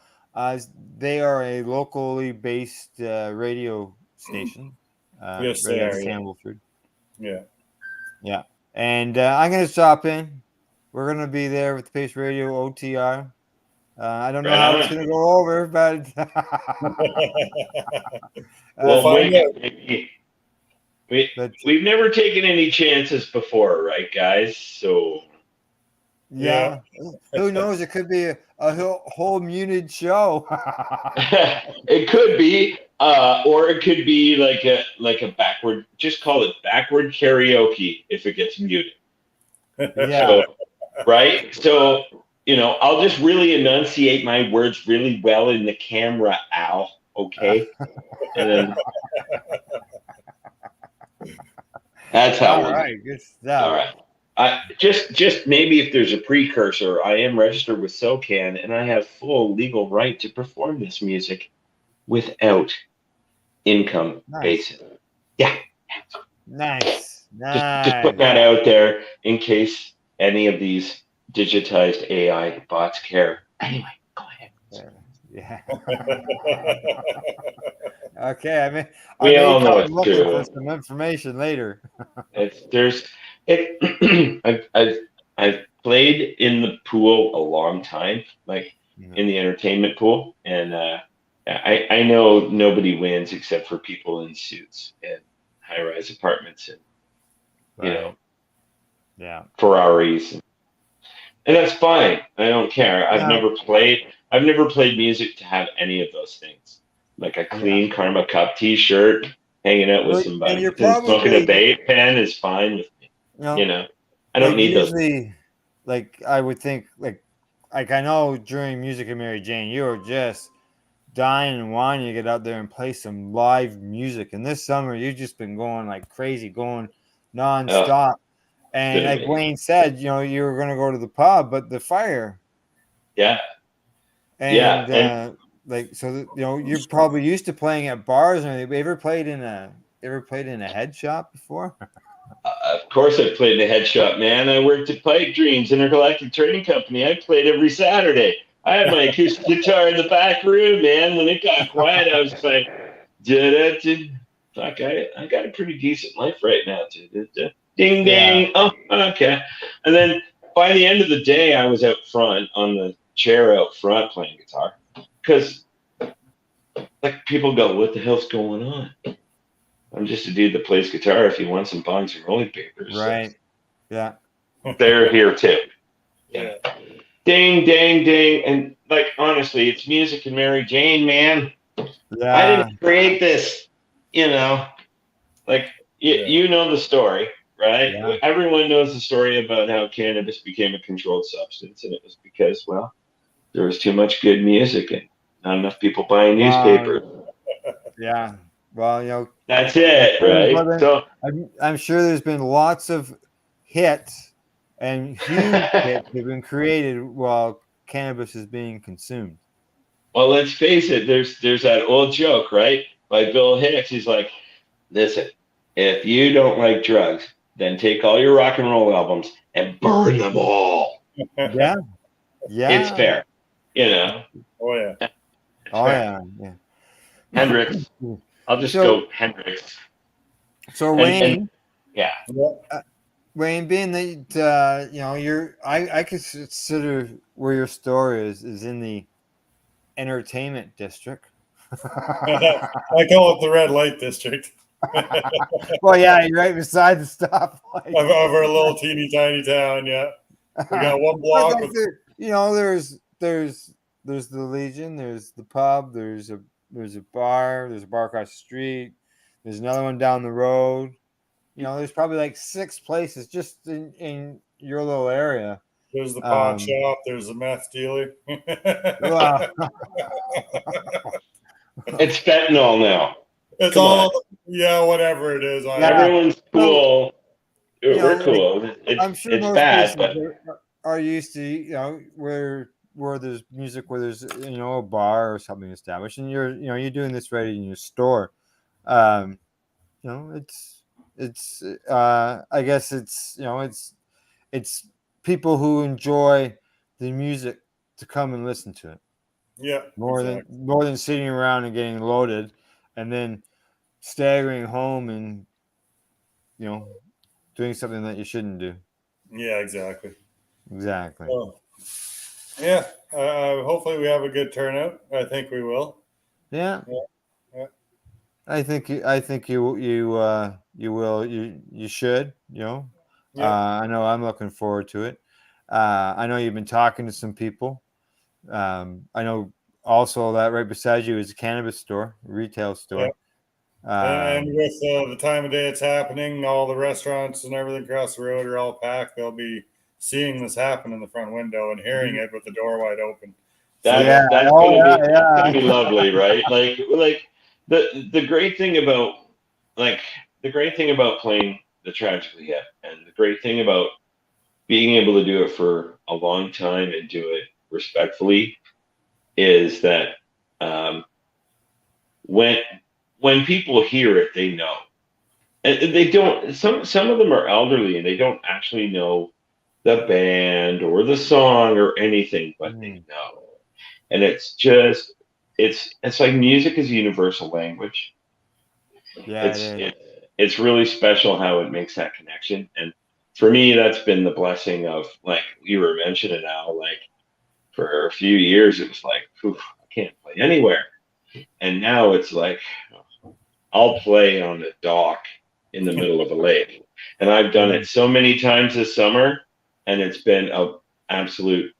They are a locally based radio station. Yes, right they out of are. Campbellford. Yeah. And I'm going to stop in. We're going to be there with the Pace Radio OTR. I don't know how it's going to go over, but we've never taken any chances before, right, guys? So yeah. Who knows? It could be a whole muted show. It could be, or it could be like a backward. Just call it backward karaoke if it gets muted. Yeah. So, right. So I'll just really enunciate my words really well in the camera, Al. Okay. And then that's how. All right. Good stuff. All right. Just maybe if there's a precursor, I am registered with SOCAN and I have full legal right to perform this music without income basis. Yeah. Nice. Just put that out there in case any of these digitized AI bots care. Anyway, go ahead. Yeah. Okay. I may come looking for some information later. I've played in the pool a long time, like in the entertainment pool, and I know nobody wins except for people in suits and high-rise apartments and Ferraris, and that's fine. I don't care. I've never played music to have any of those things. Like a clean Karma Cup T-shirt, hanging out with somebody, smoking a vape pen is fine with me. I don't need those. Like I would think, like I know during Music and MaryJane, you were just dying and wanting to get out there and play some live music. And this summer, you've just been going like crazy, going nonstop. And like Wayne said, you were going to go to the pub, but the fire. Yeah. And you're probably used to playing at bars. Have you ever played in a head shop before? Of course, I've played in a head shop, man. I worked at Pipe Dreams Intergalactic Trading Company. I played every Saturday. I had my acoustic guitar in the back room, man. When it got quiet, I was like, fuck, I got a pretty decent life right now. Ding, ding. Oh, okay. And then by the end of the day, I was out front on the chair out front playing guitar. Because like people go, what the hell's going on? I'm just a dude that plays guitar if you want some bongs and rolling papers. Right. So. Yeah. They're here too. Yeah. Ding, ding, ding. And like, honestly, it's Music and MaryJane, man. Yeah. I didn't create this, like, you know the story, right? Yeah. Everyone knows the story about how cannabis became a controlled substance. And it was because, well, there was too much good music and not enough people buying newspapers. Yeah. Well, that's it, right? So I'm sure there's been lots of hits and huge hits have been created while cannabis is being consumed. Well, let's face it. There's that old joke, right, by Bill Hicks. He's like, listen, if you don't like drugs, then take all your rock and roll albums and burn them all. Yeah. It's fair, Oh yeah. Yeah. Hendrix. I'll just go Hendrix. So Wayne, Wayne, being that I could consider where your store is in the entertainment district. I call it the red light district. Well, yeah, you're right beside the stoplight of our little teeny tiny town. Yeah, we got one block. There's the Legion, there's the pub, there's a bar across the street, there's another one down the road. There's probably like 6 places just in your little area. There's the pawn shop, there's the meth dealer. It's fentanyl now. It's all whatever it is. Everyone's cool. we're cool. I'm sure It's most bad, places but are used to, where there's music, where there's a bar or something established, and you're doing this right in your store. Um, it's I guess it's people who enjoy the music to come and listen to it. Yeah, more than sitting around and getting loaded, and then staggering home and doing something that you shouldn't do. Yeah, exactly. Exactly. Yeah. Hopefully we have a good turnout. I think we will. Yeah. Yeah. I think you will. You should. Yeah. I know I'm looking forward to it. I know you've been talking to some people. I know also that right beside you is a cannabis store, retail store. And with the time of day it's happening, all the restaurants and everything across the road are all packed. They'll be seeing this happen in the front window and hearing it with the door wide open. That's gonna be lovely, right? Like the great thing about playing the Tragically Hip, and the great thing about being able to do it for a long time and do it respectfully is that when people hear it, they know. And they don't. Some of them are elderly and they don't actually know the band or the song or anything, but they know. And it's just it's like music is a universal language. Yeah, it's really special how it makes that connection. And for me, that's been the blessing of, like you were mentioning, Al, like for a few years it was like, I can't play anywhere. And now it's like, I'll play on the dock in the middle of a lake. And I've done it so many times this summer, and it's been an absolute,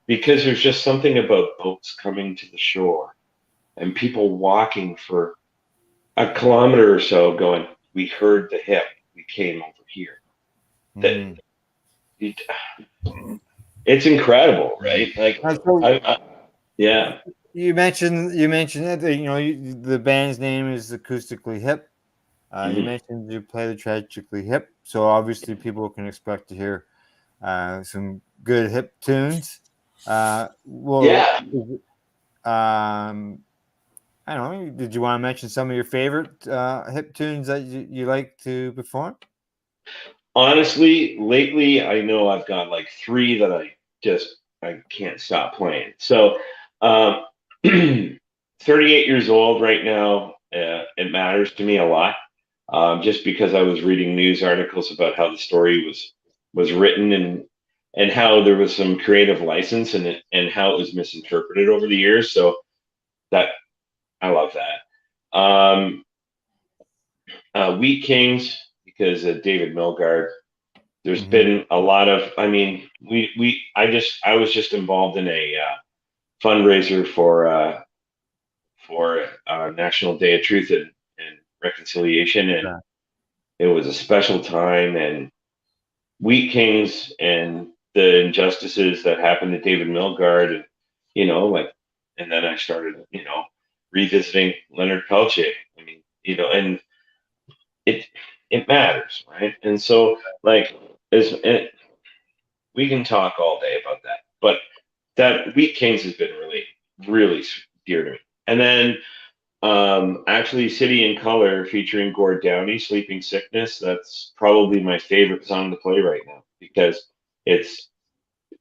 because there's just something about boats coming to the shore and people walking for a kilometer or so going, we heard the hip, we came over here. It's incredible, right? Like, yeah. You mentioned it. The band's name is Acoustically Hip. You mentioned you play the Tragically Hip, so obviously people can expect to hear some good hip tunes. I don't know. Did you want to mention some of your favorite hip tunes that you like to perform? Honestly, lately I know I've got like 3 that I can't stop playing. So, 38 years old right now. It matters to me a lot, just because I was reading news articles about how the story was written, and how there was some creative license in it, and how it was misinterpreted over the years. So that I love that. Wheat Kings, because David Milgaard. There's been a lot of. I mean, I was just involved in a fundraiser for National Day of Truth and Reconciliation, and it was a special time. And Wheat Kings and the injustices that happened to David Milgaard, and and then I started, revisiting Leonard Peltier. I mean, and it matters, right? And so, like, we can talk all day about that, but that Wheat Kings has been really, really dear to me. And then, actually, City in Color featuring Gord Downey, Sleeping Sickness. That's probably my favorite song to play right now, because I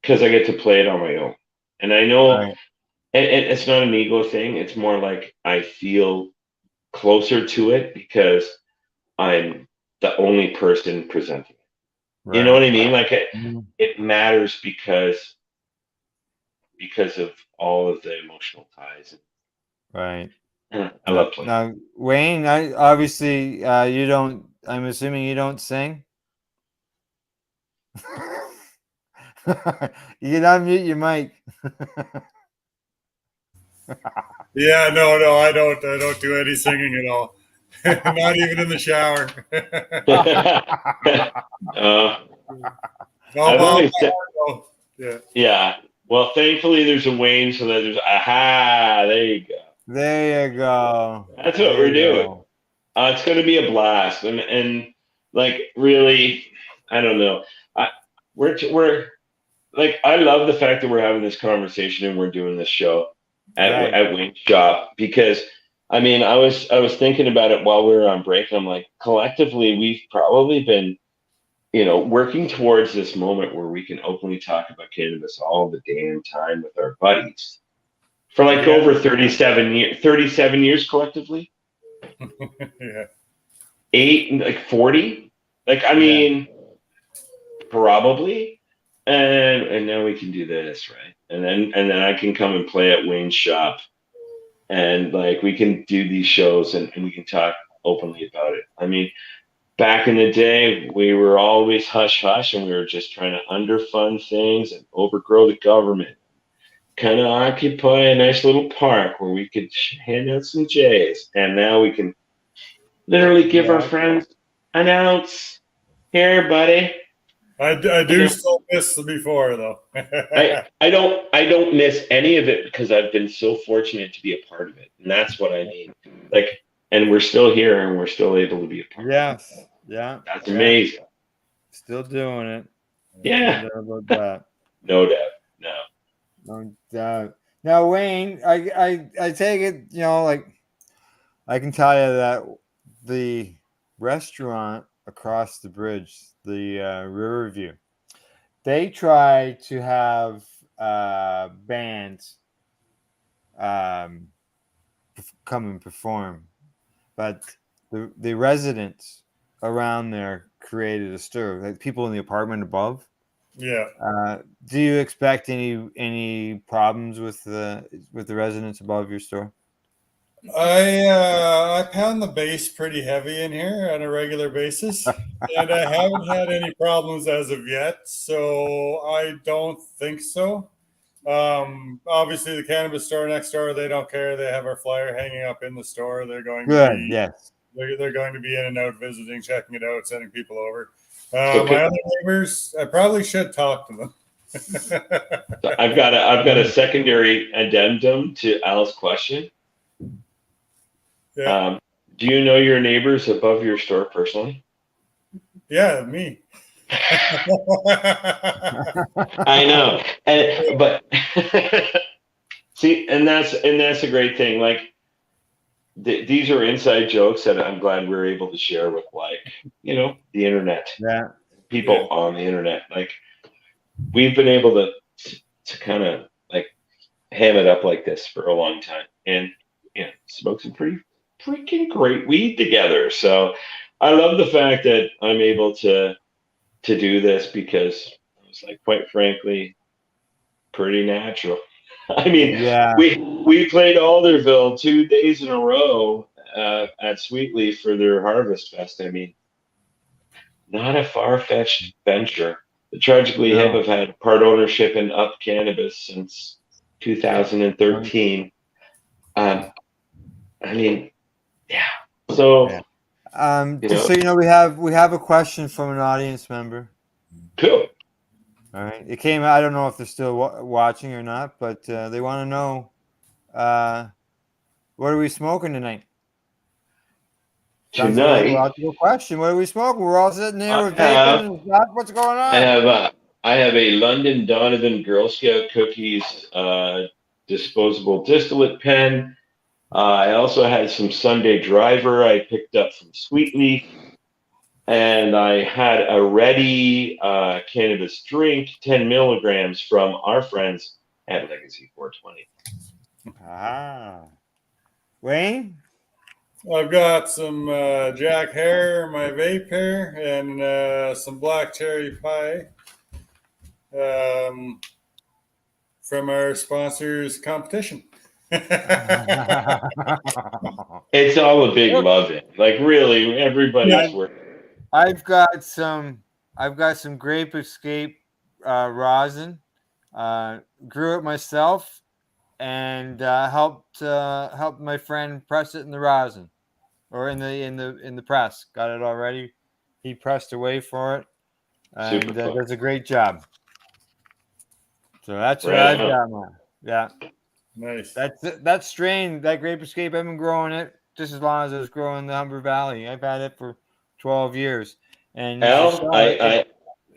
get to play it on my own. And I know, and it's not an ego thing. It's more like I feel closer to it because I'm the only person presenting it. You know what I mean? Like it matters because of all of the emotional ties. Right. I love playing. Now, Wayne, obviously you don't. I'm assuming you don't sing. You can unmute your mic. Yeah, no, I don't do any singing at all. Not even in the shower. Yeah. Well, thankfully there's a Wayne, so that there's there you go. There you go. That's what we're doing. It's going to be a blast, and Like, really, I don't know. We're like, I love the fact that we're having this conversation and we're doing this show at Wayne's shop, because I mean, I was thinking about it while we were on break, and I'm like, collectively, we've probably been, working towards this moment where we can openly talk about cannabis all the damn time with our buddies for like over 37 years collectively. Yeah. 40. Like, I mean, probably. And now we can do this, right? And then I can come and play at Wayne's shop, and like we can do these shows and we can talk openly about it. I mean, back in the day, we were always hush hush, and we were just trying to underfund things and overgrow the government, kind of occupy a nice little park where we could hand out some J's. And now we can literally give our friends an ounce. Here, buddy. I do still miss the before, though. I don't miss any of it, because I've been so fortunate to be a part of it, and that's what I mean. Like, and we're still here, and we're still able to be a part. Yes, of it. yeah, that's amazing. Still doing it. Yeah, no doubt about that. No doubt. No doubt. Now, Wayne, I take it, like, I can tell you that the restaurant across the bridge, the Riverview, they try to have bands come and perform, but the residents around there created a stir, like people in the apartment above. Yeah. Do you expect any problems with the residents above your store? I pound the bass pretty heavy in here on a regular basis, and I haven't had any problems as of yet, so I don't think so. Obviously, the cannabis store next door, they don't care. They have our flyer hanging up in the store. They're going to be, yes. They're going to be in and out, visiting, checking it out, sending people over. My other neighbors, I probably should talk to them. So I've got a secondary addendum to Al's question. Yeah. Do you know your neighbors above your store personally? Yeah, me. I know, but see, and that's a great thing. Like, these are inside jokes that I'm glad we're able to share with, like, the internet. Yeah. People on the internet. Like, we've been able to kind of like ham it up like this for a long time, and smoke some pretty freaking great weed together. So I love the fact that I'm able to do this, because it's like, quite frankly, pretty natural. I mean, we played Alderville 2 days in a row at Sweetleaf for their Harvest Fest. I mean, not a far-fetched venture. The Tragically Hip have had part ownership in Up Cannabis since 2013. I mean, yeah. So, just so we have a question from an audience member. Cool. All right. It came. I don't know if they're still watching or not, but they want to know, what are we smoking tonight? Tonight, logical question. What are we smoking? We're all sitting there with bacon. What's going on? I have a London Donovan Girl Scout cookies disposable distillate pen. I also had some Sunday Driver I picked up from Sweetleaf, and I had a ready cannabis drink, 10 milligrams from our friends at Legacy 420. Wayne? I've got some Jack Hare, my vape here, and some black cherry pie from our sponsors competition. It's all a big love-in. Like, really, everybody's working. I've got some Grape Escape rosin. Grew it myself, and helped my friend press it in the rosin, or in the press. Got it already. He pressed away for it, and does a great job. So that's what I've got, man. Yeah. Nice. That strain, that Grape Escape, I've been growing it just as long as I was growing the Humber Valley. I've had it for 12 years. And Al, I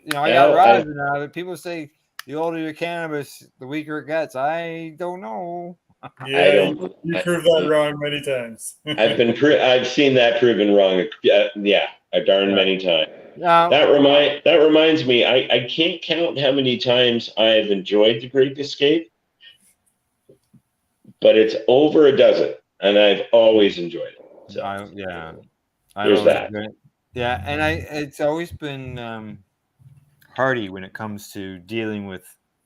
got Al, rosin out of it. People say the older your cannabis, the weaker it gets. I don't know. Yeah, you proved that wrong many times. I've seen that proven wrong. Yeah, a darn many times. Now, That reminds me, I can't count how many times I've enjoyed the Great Escape, but it's over a dozen, and I've always enjoyed it. So there's that. Yeah, and it's always been hardy when it comes to dealing with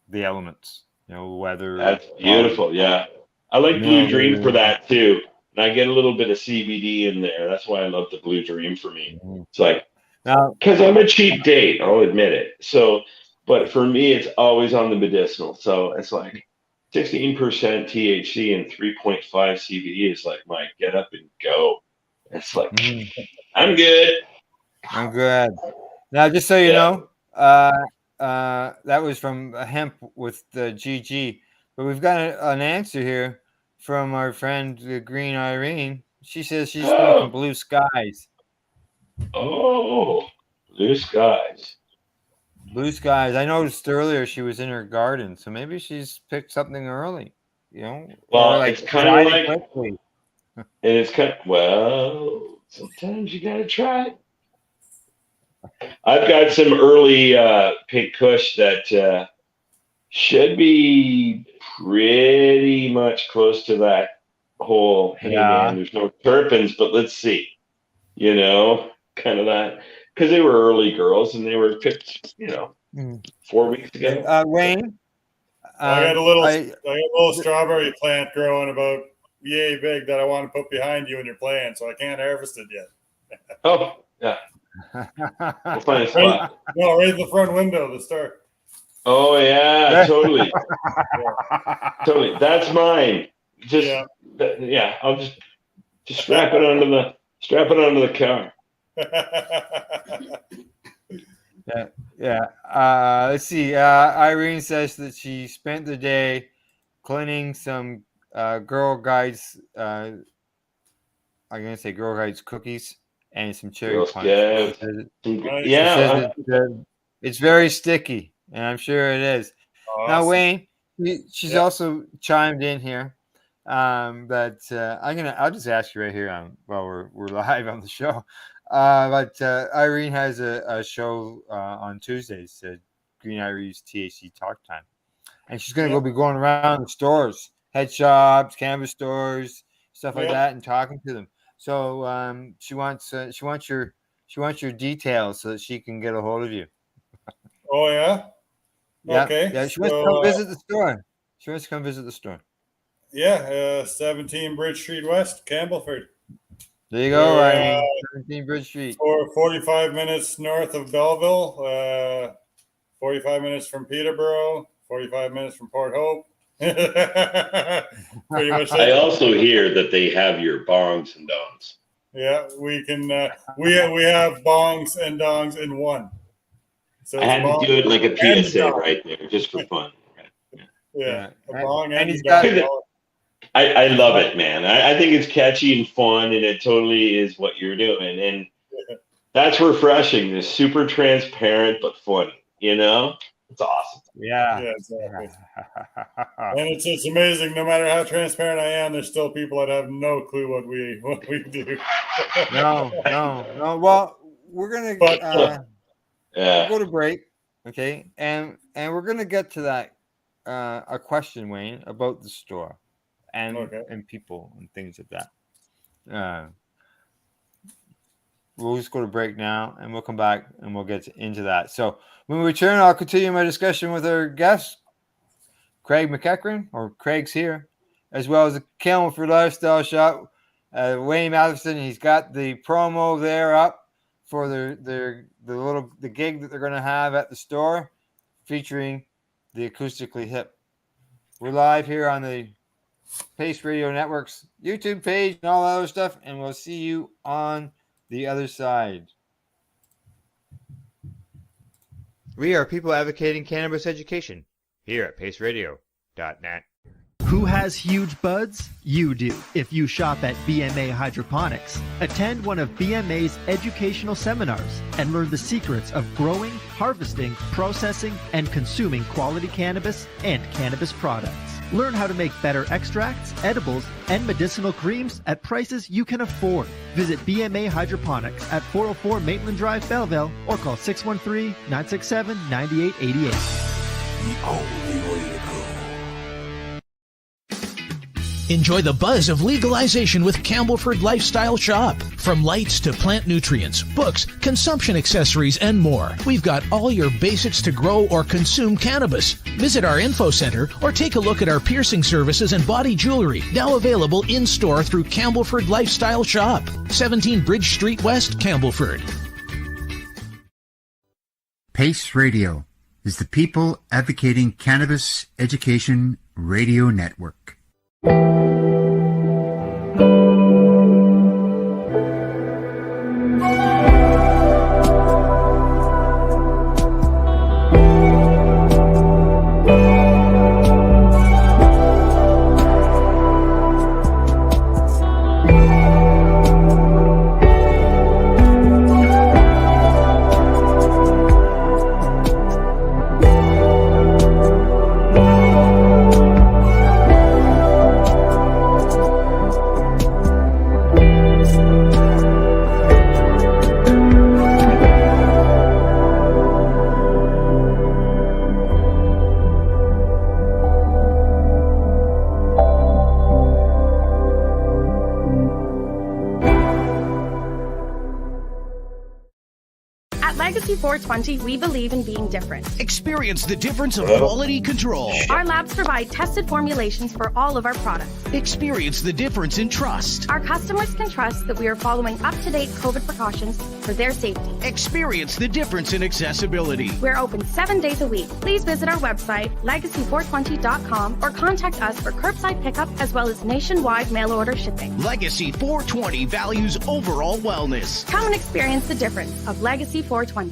the elements. Weather. That's beautiful. Yeah, I like Blue Dream for that too, and I get a little bit of CBD in there. That's why I love the Blue Dream for me. It's like, because I'm a cheap date, I'll admit it. So, but for me, it's always on the medicinal. So it's like 16% THC and 3.5 CBD is like my get up and go. It's like, I'm good. I'm good. Now, just so you know, that was from Hemp with the GG. But we've got an answer here from our friend, the Green Irene. She says she's smoking Blue Skies. Oh, Blue Skies. Blue Skies. I noticed earlier she was in her garden, so maybe she's picked something early. Well, it's kind of like, and it's sometimes you gotta try it. I've got some early Pink Kush that should be pretty much close to that whole, hey man, there's no terpenes, but let's see. Kind of that. Because they were early girls and they were picked, 4 weeks ago. Wayne? I got a little strawberry plant growing about yay big that I want to put behind you in your plant, so I can't harvest it yet. Oh, yeah. We'll find a spot. Right in the front window to start. Oh yeah, totally. Totally. That's mine. I'll just strap it onto the car. Let's see. Irene says that she spent the day cleaning some Girl Guides. I'm gonna say Girl Guides cookies and some cherry punch. It's very sticky, and I'm sure it is. Awesome. Now, Wayne, she's also chimed in here. But I'll just ask you right here while we're live on the show. But Irene has a show on Tuesdays, Green Irene's THC Talk Time, and she's gonna be going around the stores, head shops, cannabis stores, stuff like that, and talking to them. So she wants your details so that she can get a hold of you. Oh yeah. Okay. Yeah. She wants to come visit the store. She wants to come visit the store. Yeah, 17 Bridge Street West, Campbellford. There you go, Irene. 17 Bridge Street. 45 minutes north of Belleville, 45 minutes from Peterborough, 45 minutes from Port Hope. Pretty much. I also hear that they have your bongs and dongs. Yeah, we can. We have bongs and dongs in one. So I had to do it like a PSA right there, just for fun. Yeah. A bong and he's got it. I love it, man. I think it's catchy and fun, and it totally is what you're doing. And that's refreshing. It's super transparent, but funny, It's awesome. Yeah. Exactly. And it's amazing. No matter how transparent I am, there's still people that have no clue what we do. No. Well, we're going to go to break, okay? And we're going to get to that a question, Wayne, about the store. And people and things like that. We'll just go to break now, and we'll come back and we'll get into that. So when we return, I'll continue my discussion with our guest, Craig McEachern, or Craig's here, as well as the Campbellford Lifestyle Shop, Wayne Matheson. He's got the promo there up for the gig that they're going to have at the store, featuring the Acoustically Hip. We're live here on the Pace Radio Network's YouTube page and all that other stuff, and we'll see you on the other side. We are people advocating cannabis education here at paceradio.net. Who has huge buds? You do. If you shop at BMA Hydroponics, attend one of BMA's educational seminars and learn the secrets of growing, harvesting, processing, and consuming quality cannabis and cannabis products. Learn how to make better extracts, edibles, and medicinal creams at prices you can afford. Visit BMA Hydroponics at 404 Maitland Drive, Belleville, or call 613-967-9888. The only way to go. Enjoy the buzz of legalization with Campbellford Lifestyle Shop. From lights to plant nutrients, books, consumption accessories, and more. We've got all your basics to grow or consume cannabis. Visit our info center or take a look at our piercing services and body jewelry, now available in-store through Campbellford Lifestyle Shop, 17 Bridge Street West, Campbellford. PACE Radio is the People Advocating Cannabis Education Radio Network. Legacy 420, we believe in being different. Experience the difference of quality control. Our labs provide tested formulations for all of our products. Experience the difference in trust. Our customers can trust that we are following up-to-date COVID precautions for their safety. Experience the difference in accessibility. We're open 7 days a week. Please visit our website, legacy420.com, or contact us for curbside pickup as well as nationwide mail order shipping. Legacy 420 values overall wellness. Come and experience the difference of Legacy 420.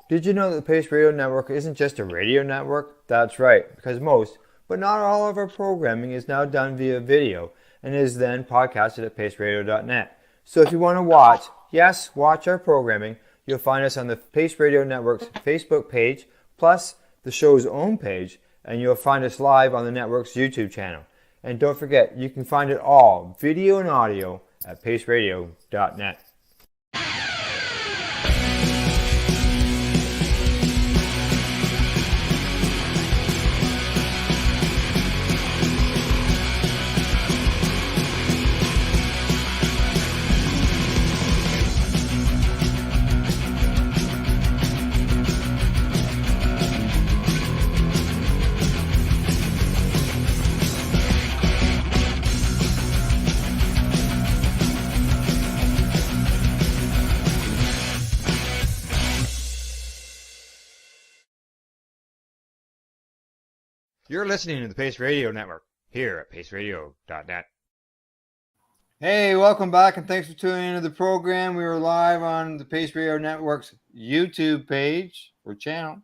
Did you know that the Pace Radio Network isn't just a radio network? That's right, because most, but not all of our programming is now done via video and is then podcasted at paceradio.net. So if you want to watch our programming, you'll find us on the Pace Radio Network's Facebook page, plus the show's own page, and you'll find us live on the network's YouTube channel. And don't forget, you can find it all, video and audio, at paceradio.net. You're listening to the Pace Radio Network here at paceradio.net. Hey, welcome back and thanks for tuning into the program. We were live on the Pace Radio Network's YouTube page or channel.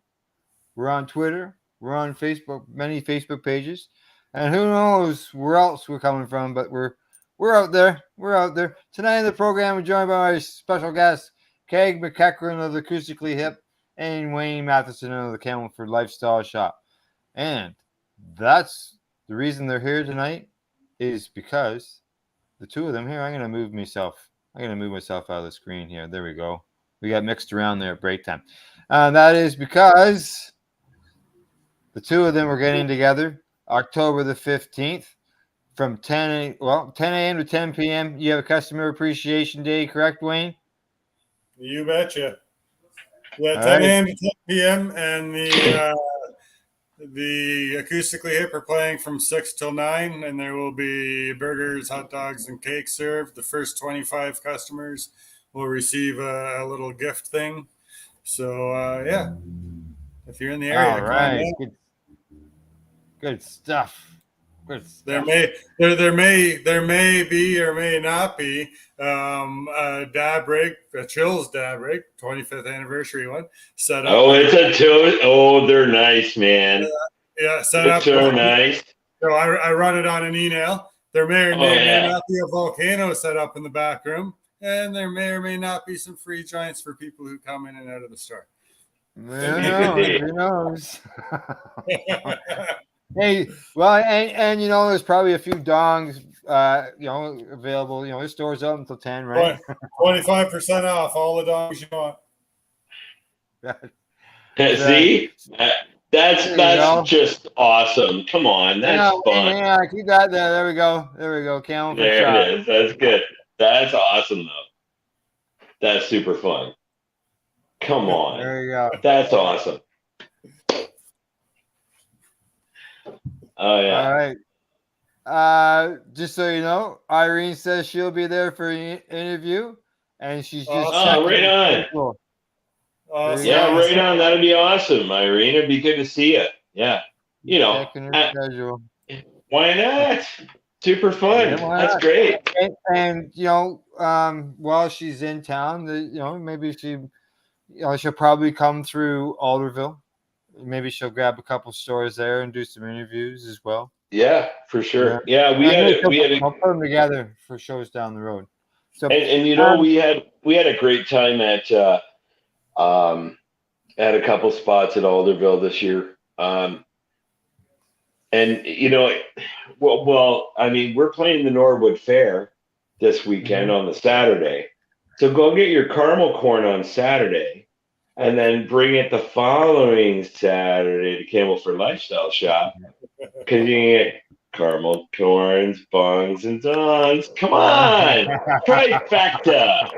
We're on Twitter. We're on Facebook, many Facebook pages. And who knows where else we're coming from, but we're out there. We're out there. Tonight in the program, we're joined by my special guest, McEachern of the Acoustically Hip and Wayne Matheson of the Campbellford Lifestyle Shop. And that's the reason they're here tonight is because the two of them here, I'm going to move myself out of the screen here. There we go. We got mixed around there at break time. That is because the two of them were getting together October the 15th from 10 a.m. to 10 p.m. You have a customer appreciation day, correct, Wayne? You betcha. Yeah, 10 a.m. to 10 p.m. and the Acoustically Hip are playing from 6 till 9, and there will be burgers, hot dogs, and cake served. The first 25 customers will receive a little gift thing. So, yeah, if you're in the area, all right, good stuff. There may be or may not be a dab rig, a Chills dab rig, 25th anniversary one set up. Oh, it's a two. Oh, they're nice, man. Yeah, set It's up. so nice. So I run it on an email. There may not be a volcano set up in the back room, and there may or may not be some free joints for people who come in and out of the store. Who knows? Hey, well, and there's probably a few dongs, available. The store's open until 10, right? 25% off all the dongs you want. See, that's just awesome. Come on, that's fun. Yeah, keep that there. There we go. Campbellford There Shop. it is. That's good. That's awesome, though. That's super fun. Come on. There you go. That's awesome. Oh yeah. All right. Just so you know, Irene says she'll be there for an interview, and she's just right on. Cool. Yeah, right on. That'd be awesome, Irene. It'd be good to see you. Yeah. Schedule. Why not? Super fun. Yeah, that's great. And while she's in town, maybe she'll probably come through Alderville. Maybe she'll grab a couple stores there and do some interviews as well. Yeah, for sure. Yeah, I'll put them together for shows down the road. So, we had a great time at a couple spots at Alderville this year. We're playing the Norwood Fair this weekend on the Saturday. So go get your caramel corn on Saturday, and then bring it the following Saturday to Campbellford Lifestyle Shop, because you can get caramel corns, bongs, and dons. Come on! Trifecta!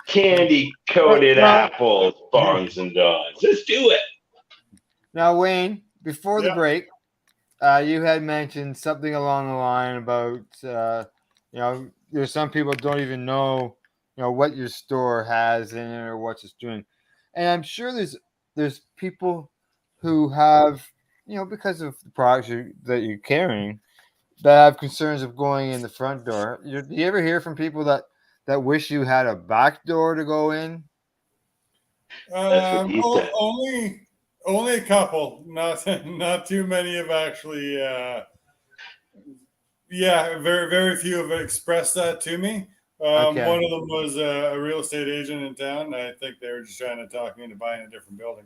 Candy-coated apples, bongs, and dons. Let's do it! Now, Wayne, before the break, you had mentioned something along the line about, there's some people don't even know, what your store has in it or what it's doing. And I'm sure there's people who have, because of the products that you're carrying, that have concerns of going in the front door. Do you ever hear from people that wish you had a back door to go in? Only a couple. Not too many have actually. Very very few have expressed that to me. One of them was a real estate agent in town. I think they were just trying to talk me into buying a different building.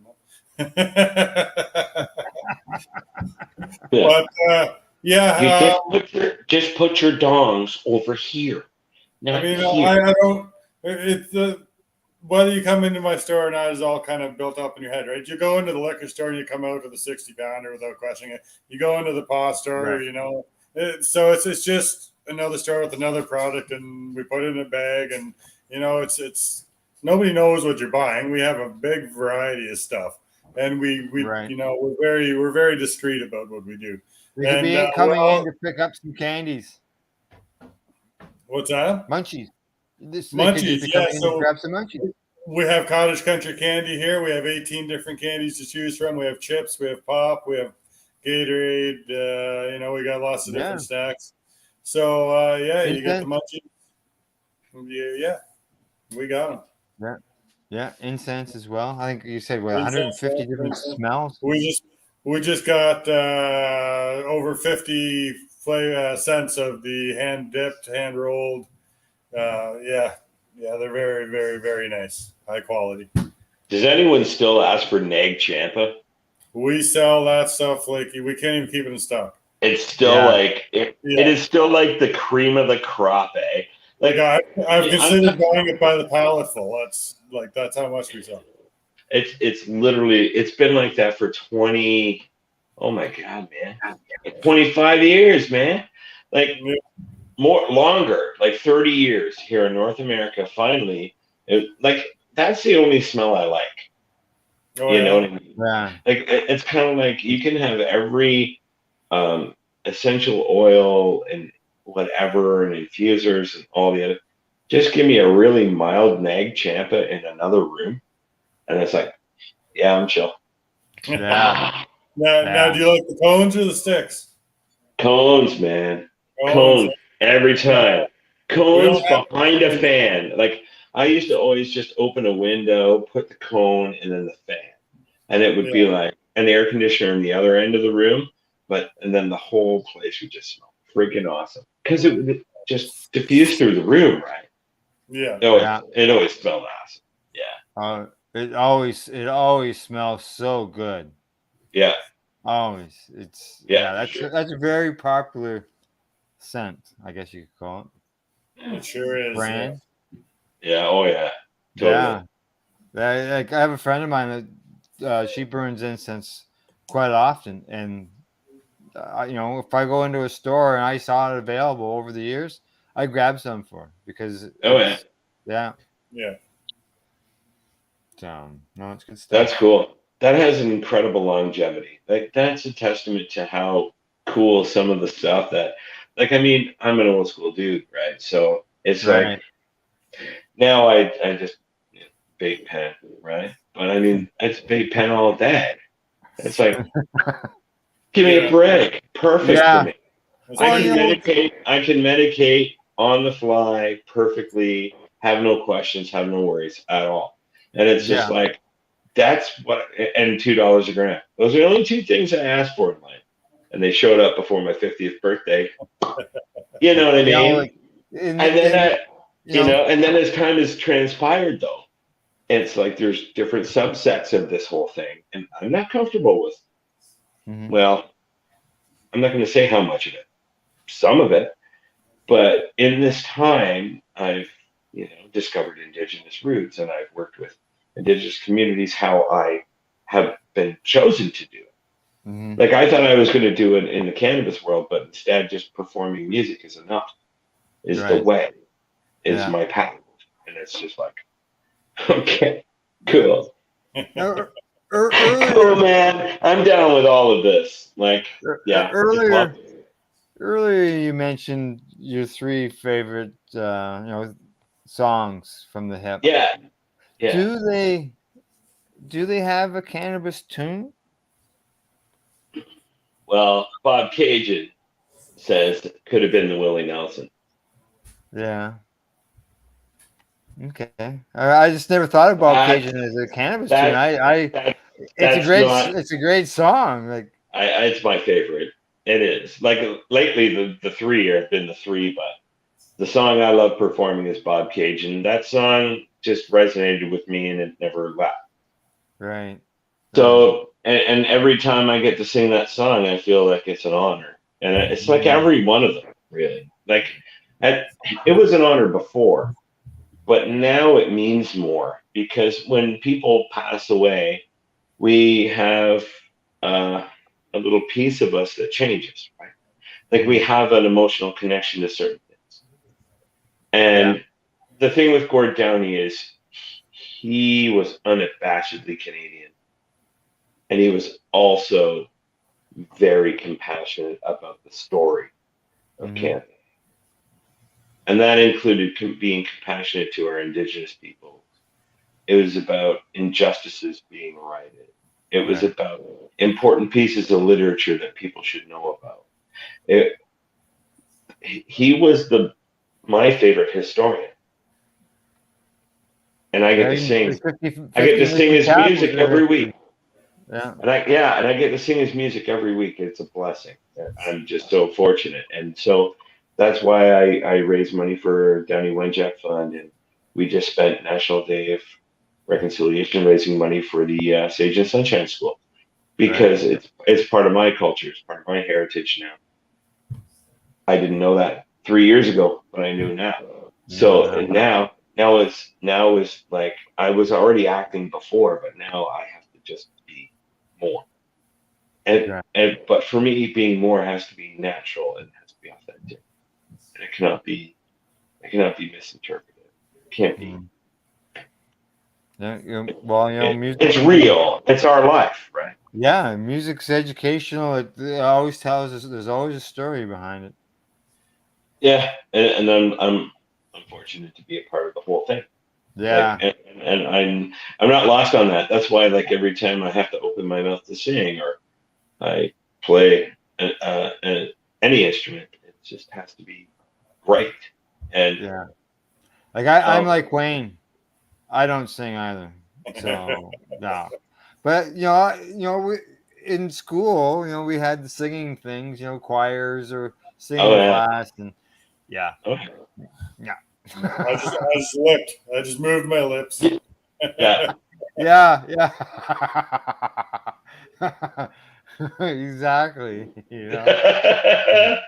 Just put your dongs over here. I don't. It's whether you come into my or or not is all kind of built up in your head, right? You go into the liquor store and you come out with a 60-pounder without questioning it. You go into the paw store, so it's just another store with another product, and we put it in a bag, and it's nobody knows what you're buying. We have a big variety of stuff, and we're very discreet about what we do. We could be coming in to pick up some candies. What's that? Munchies. Munchies, yeah. So grab some munchies. We have cottage country candy here. We have 18 different candies to choose from. We have chips, we have pop, we have Gatorade. We got lots of different snacks. So you get the munchies. Yeah, we got them. Yeah, incense as well. I think you said 150 different smells. We just got over 50 scents of the hand dipped, hand rolled. They're very, very, very nice, high quality. Does anyone still ask for Nag Champa? We sell that stuff like we can't even keep it in stock. It's still it is still like the cream of the crop, eh? I've considered buying it by the palletful. That's how much we sell. It's been like that for 20. Oh my God, man, 25 years, man. Longer, like 30 years here in North America. Finally, that's the only smell I like. Know what I mean? Yeah. It's kind of like you can have every essential oil and whatever and infusers and all the other. Just give me a really mild Nag Champa in another room, and it's like, yeah, I'm chill. Yeah. Now, do you like the cones or the sticks? Cones, man. Cones. Every time. Cones behind a fan. I used to always just open a window, put the cone, and then the fan. And it would be an air conditioner in the other end of the room, and then the whole place would just smell freaking awesome because it would just diffuse through the room, right? Yeah. It always smelled awesome. Yeah. It always smells so good. Yeah. Always. That's a very popular scent, I guess you could call it. It sure is. Brand. Yeah. Oh yeah. Totally. Yeah. Like I have a friend of mine that she burns incense quite often, and if I go into a store and I saw it available over the years, I grab some for her because yeah. So no, it's good stuff. That's cool. That has an incredible longevity. Like that's a testament to how cool some of the stuff that, like, I mean, I'm an old school dude, right? So it's like now I just vape pen, right? But I mean, it's vape pen all day. It's like, give me a break. Perfect for me. I can medicate on the fly perfectly, have no questions, have no worries at all. And it's just like, that's what, and $2 a gram. Those are the only two things I asked for in life. And they showed up before my 50th birthday. You know what I mean? And then as time has transpired, though, it's like there's different subsets of this whole thing. And I'm not comfortable with, well, I'm not going to say how much of it, some of it. But in this time, I've, discovered indigenous roots, and I've worked with indigenous communities how I have been chosen to do it. Like I thought I was going to do it in the cannabis world, but instead just performing music is enough, is the way, is my path. And it's just like, okay, cool. Cool, man. I'm down with all of this. Like, yeah. Earlier you mentioned your 3 favorite, songs from the hip. Yeah. Do they have a cannabis tune? Well, Bob Cajun says it could have been the Willie Nelson. Yeah. Okay. I just never thought of Bob Cajun as a cannabis tune. It's a great song. Like it's my favorite. It is. Like lately, the 3 have been the 3, but the song I love performing is Bob Cajun. That song just resonated with me, and it never left. Right. So, and every time I get to sing that song, I feel like it's an honor, and it's like every one of them, really. Like, it was an honor before, but now it means more because when people pass away, we have a little piece of us that changes, right? Like we have an emotional connection to certain things. And the thing with Gord Downey is he was unabashedly Canadian. And he was also very compassionate about the story of Canada. And that included being compassionate to our Indigenous people. It was about injustices being righted. It was about important pieces of literature that people should know about. He was my favorite historian. And I get to sing. I get to sing his music every week. Yeah. And I get to sing his music every week. It's a blessing. I'm just so fortunate. And so that's why I raise money for Downey Wenjack Fund. And we just spent National Day of Reconciliation raising money for the Sage and Sunshine School. Because it's part of my culture. It's part of my heritage now. I didn't know that 3 years ago, but I knew now. So and now it's like I was already acting before, but now I have to just be more. And but for me, being more has to be natural and has to be authentic. And it cannot be misinterpreted. It can't be. Music. It's real. It's our life, right? Yeah, music's educational. It always tells us there's always a story behind it. Yeah, and I'm fortunate to be a part of the whole thing. Yeah, and I'm not lost on that. That's why, like every time I have to open my mouth to sing or I play any instrument, it just has to be right. And like I'm like Wayne. I don't sing either, so no. But in school, you know, we had the singing things, you know, choirs or singing class, and yeah. I just lipped. I just moved my lips. Yeah. Yeah. Exactly. You know?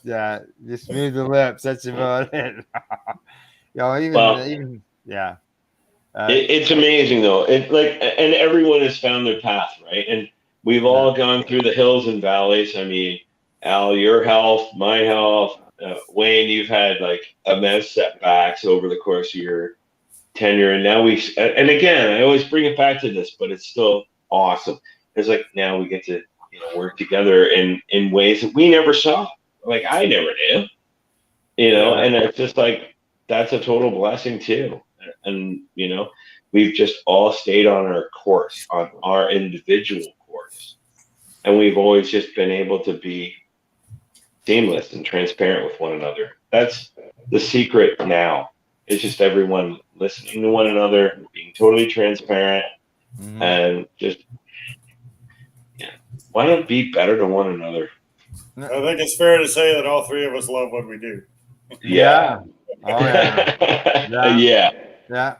Yeah, just move the lips. That's about it. You know, even yeah. It's amazing though. And everyone has found their path, right? And we've all gone through the hills and valleys. I mean, Al, your health, my health, Wayne, you've had like immense setbacks over the course of your tenure, and now and again, I always bring it back to this, but it's still awesome. It's like now we get to work together in ways that we never saw. Like I never knew, and it's just like that's a total blessing too. And we've just all stayed on our course, on our individual course, and we've always just been able to be seamless and transparent with one another. That's the secret now. It's just everyone listening to one another, being totally transparent, and just why not be better to one another? I think it's fair to say that all three of us love what we do. Yeah. Oh yeah.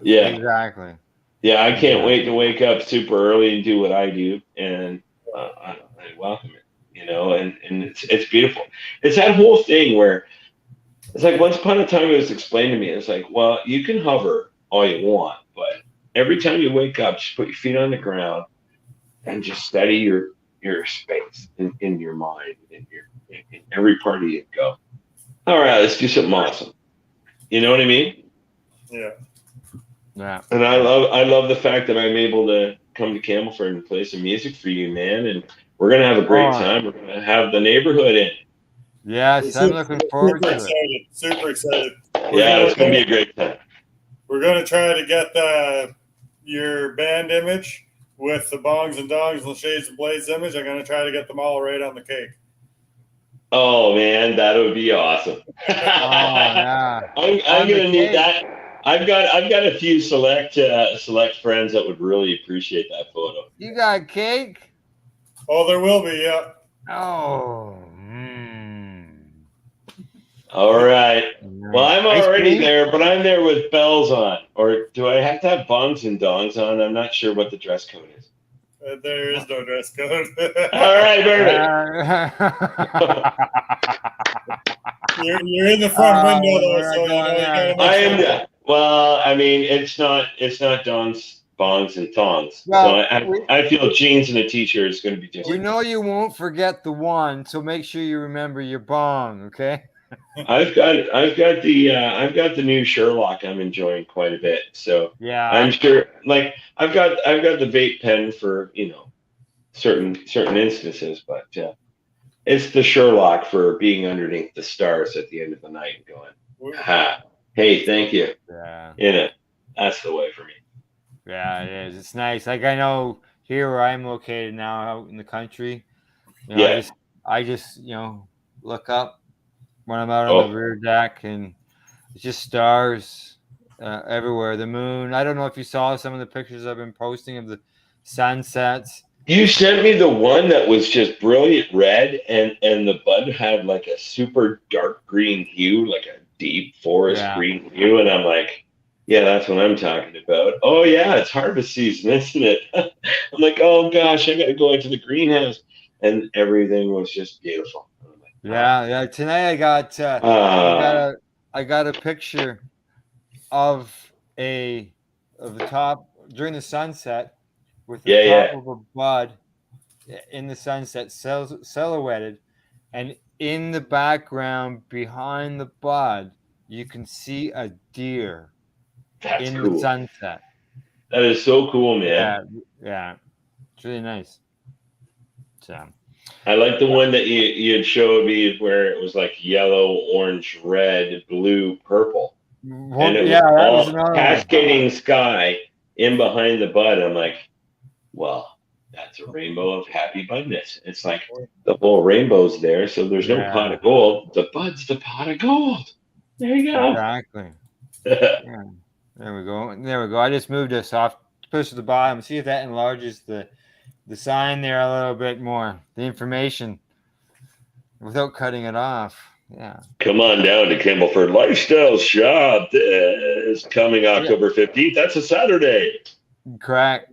Yeah. Exactly. Yeah, I can't wait to wake up super early and do what I do, and I welcome it. And it's beautiful. It's that whole thing where it's like once upon a time it was explained to me. It's like, well, you can hover all you want, but every time you wake up, just put your feet on the ground and just steady your space in your mind, in every part of you. Go, all right, let's do something awesome. You know what I mean? Yeah. Yeah. And I love the fact that I'm able to come to Campbellford and play some music for you, man. And we're gonna have a great time. We're gonna have the neighborhood in. Yes, I'm looking forward to it. Super excited. It's gonna be a great time. We're gonna try to get your band image with the bongs and dongs and shades and blades image. I'm gonna try to get them all right on the cake. Oh man, that would be awesome. Yeah. I'm gonna need that. I've got a few select friends that would really appreciate that photo. You got cake? Oh, there will be, yeah. Oh. All right. Well, I'm already there, but I'm there with bells on. Or do I have to have bongs and dongs on? I'm not sure what the dress code is. There is no dress code. All right, perfect. You're in the front window, though, so I am. Well, I mean, it's not dongs, bongs, and thongs. Well, so I feel jeans and a t-shirt is going to be just. You won't forget the one, so make sure you remember your bong, okay? I've got the new Sherlock I'm enjoying quite a bit. So yeah, I'm sure. Like I've got the vape pen for certain instances, but it's the Sherlock for being underneath the stars at the end of the night and going, aha, hey, thank you. Yeah. That's the way for me. Yeah, it is. It's nice. Like I know here where I'm located now, out in the country. I just look up when I'm out on the rear deck, and it's just stars everywhere. The moon. I don't know if you saw some of the pictures I've been posting of the sunsets. You sent me the one that was just brilliant red, and the bud had like a super dark green hue, like a deep forest green hue, and I'm like, yeah, that's what I'm talking about. Oh yeah, it's harvest season, isn't it? I'm like, oh gosh, I got to go into the greenhouse, and everything was just beautiful. Yeah. Tonight I got a picture of the top during the sunset with the top of a bud in the sunset silhouetted, and in the background behind the bud you can see a deer. That's cool. The sunset. That is so cool, man. Yeah. It's really nice. So I like the one that you had showed me where it was like yellow, orange, red, blue, purple. And it was all cascading sky in behind the bud. I'm like, well, that's a rainbow of happy budness. It's like the whole rainbow's there, so there's no pot of gold. The bud's the pot of gold. There you go. Exactly. Yeah. There we go. I just moved this off, push to the bottom. See if that enlarges the sign there a little bit more, the information, without cutting it off. Yeah. Come on down to Campbellford Lifestyle Shop. Is coming October 15th. That's a Saturday. Correct.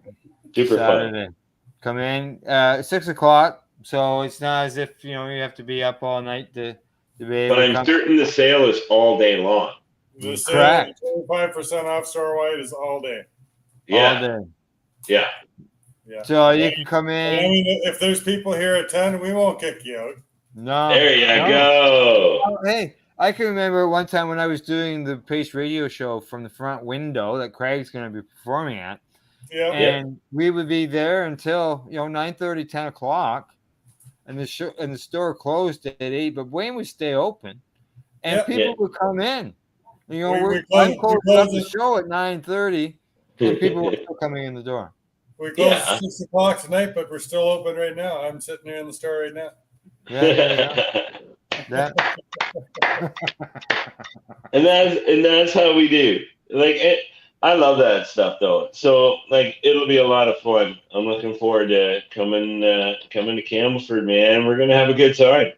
Super Saturday. fun. Come in 6 o'clock. So it's not as if, you have to be up all night to be able But to I'm come. certain the sale is all day long. The Correct. 25% off store-wide is all day. Yeah. All day. Yeah. Yeah. So you can come in. I mean, if there's people here at 10, we won't kick you out. No. There you go. Oh, hey, I can remember one time when I was doing the Pace radio show from the front window that Craig's going to be performing at. Yeah. And we would be there until 9:30, 10 o'clock, and the store closed at 8. But Wayne would stay open, and people would come in. I closed up the show at 9:30, and people were still coming in the door. We closed at 6 o'clock tonight, but we're still open right now. I'm sitting here in the store right now. Yeah. and that's how we do. I love that stuff though. So it'll be a lot of fun. I'm looking forward to coming to Campbellford, man. We're gonna have a good time.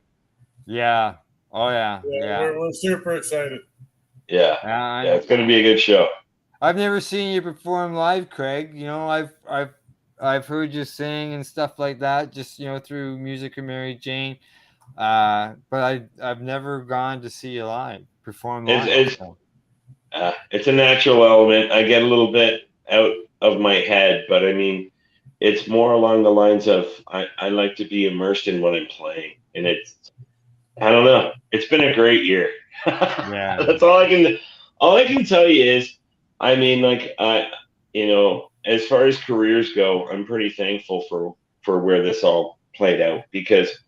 Yeah. Oh yeah. Yeah. We're super excited. Yeah. It's gonna be a good show. I've never seen you perform live, Craig. I've heard you sing and stuff like that, just through music of MaryJane. But I've never gone to see you live perform live. It's a natural element. I get a little bit out of my head, but I mean, it's more along the lines of I like to be immersed in what I'm playing, and I don't know. It's been a great year. Yeah, that's all I can. All I can tell you is, I mean, as far as careers go, I'm pretty thankful for where this all played out because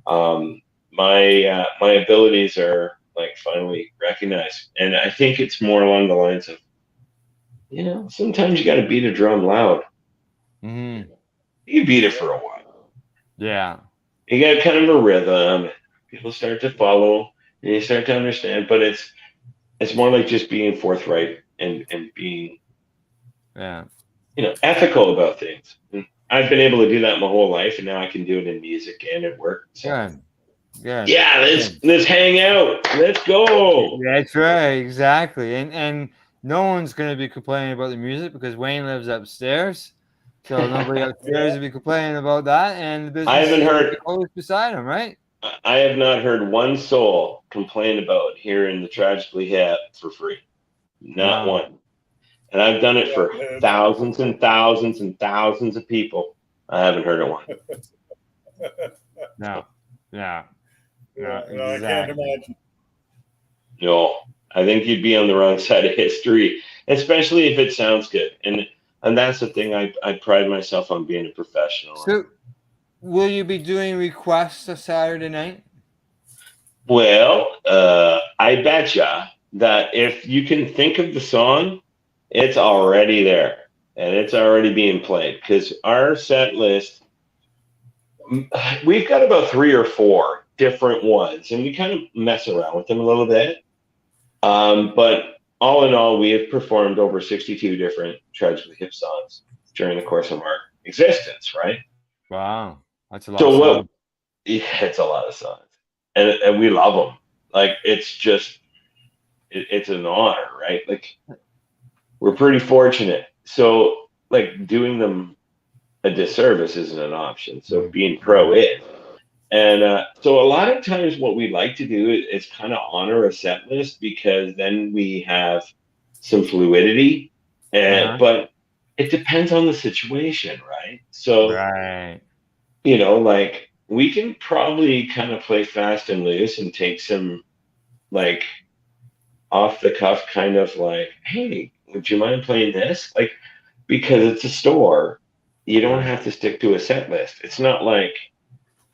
my abilities are finally recognized, and I think it's more along the lines of sometimes you got to beat a drum loud. Mm-hmm. You beat it for a while. Yeah, you got kind of a rhythm. People start to follow, and you start to understand. But it's more like just being forthright and being ethical about things. And I've been able to do that my whole life, and now I can do it in music and at work. So. Yeah, let's hang out. Let's go. That's right, exactly. And no one's going to be complaining about the music because Wayne lives upstairs, so nobody upstairs will be complaining about that. And the business I haven't heard close beside him, right? I have not heard one soul complain about hearing the Tragically Hip for free. Not one. And I've done it for thousands and thousands and thousands of people. I haven't heard of one. No. Yeah. Exactly. I can't imagine. No, I think you'd be on the wrong side of history, especially if it sounds good. And that's the thing. I pride myself on being a professional. So, will you be doing requests a Saturday night? Well, I betcha that if you can think of the song, it's already there and it's already being played because our set list, we've got about 3 or 4 different ones, and we kind of mess around with them a little bit. But all in all, we have performed over 62 different Tragically Hip songs during the course of our existence, right? Wow, that's a lot of songs. It's a lot of songs, and we love them. It's just, it's an honor, right? We're pretty fortunate. So, doing them a disservice isn't an option. So being pro is. And so a lot of times what we like to do is kind of honor a set list because then we have some fluidity. But it depends on the situation, right? So, we can probably kind of play fast and loose and take some off the cuff kind of hey, would you mind playing this? Because it's a store, you don't have to stick to a set list. It's not like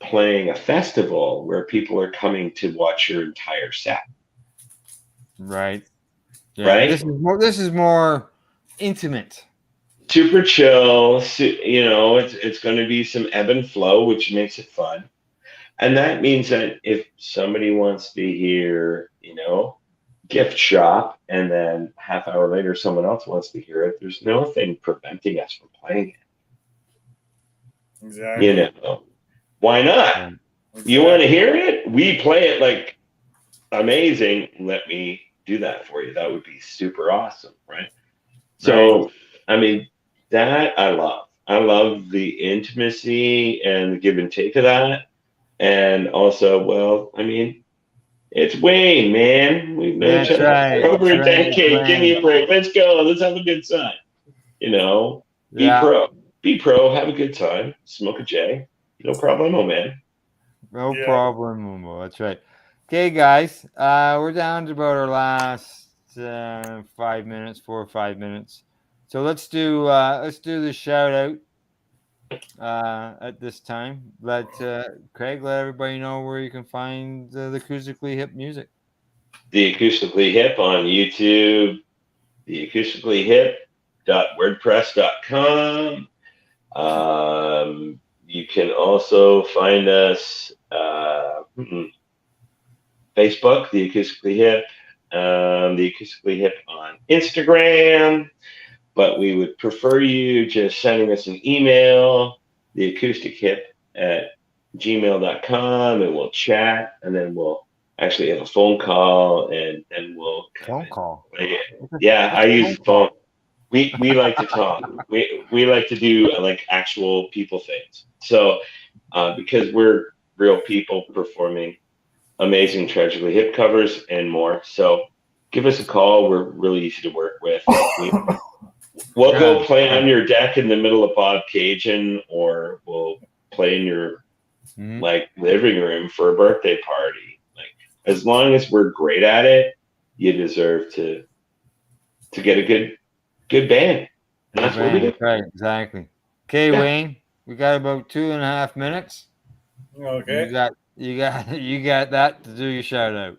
playing a festival where people are coming to watch your entire set. Right. Yeah, right. This is more intimate. Super chill. It's going to be some ebb and flow, which makes it fun. And that means that if somebody wants to hear, gift shop, and then half hour later someone else wants to hear it, there's nothing preventing us from playing it. Exactly. You know, why not? Exactly. You want to hear it? We play it like amazing. Let me do that for you. That would be super awesome, right? So, I mean, that I love. I love the intimacy and the give and take of that. And also, well, I mean, it's Wayne, man. We've known each That's other right. for over a That's right. It's decade. Give me Wayne. a break. Let's go. Let's have a good time. You know, be Yeah. pro. Be pro. Have a good time. Smoke a J. No problemo, man. No problem, Momo. That's right. Okay, guys, we're down to about our last 5 minutes, 4 or 5 minutes. So let's do the shout out at this time. Let Craig, let everybody know where you can find the Acoustically Hip music. The Acoustically Hip on YouTube. The Acoustically Hip.wordpress.com. You can also find us Facebook, The Acoustically Hip, The Acoustically Hip on Instagram. But we would prefer you just sending us an email, theacoustichip@gmail.com, and we'll chat, and then we'll actually have a phone call, and we'll phone call. Yeah, I use the phone. We like to talk. We like to do like actual people things. So because we're real people performing amazing Tragically Hip covers and more. So give us a call. We're really easy to work with. We'll go play on your deck in the middle of Bob Cajun, or we'll play in your like living room for a birthday party. Like, as long as we're great at it, you deserve to get a good band. And that's what we do. Right, exactly. Okay, Wayne, we got about 2.5 minutes. Okay. You got that to do your shout out.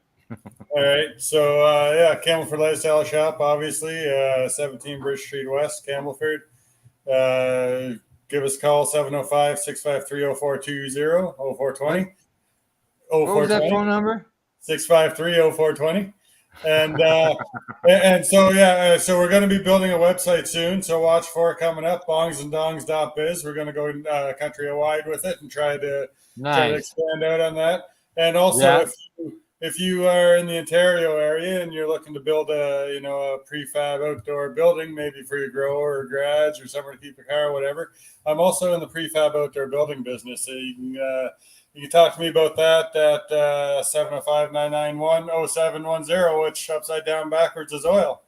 All right. So, Campbellford Lifestyle Shop, obviously, 17 Bridge Street West, Campbellford. Give us a call, 705-653-0420, 0420. What was that phone number? 653-0420. And so we're going to be building a website soon, so watch for it coming up, bongsandongs.biz. We're going to go country-wide with it and try to expand out on that. And also, if you are in the Ontario area and you're looking to build a prefab outdoor building, maybe for your grower or garage or somewhere to keep a car or whatever, I'm also in the prefab outdoor building business. So you can talk to me about that at 705-991-0710, which upside down backwards is oil.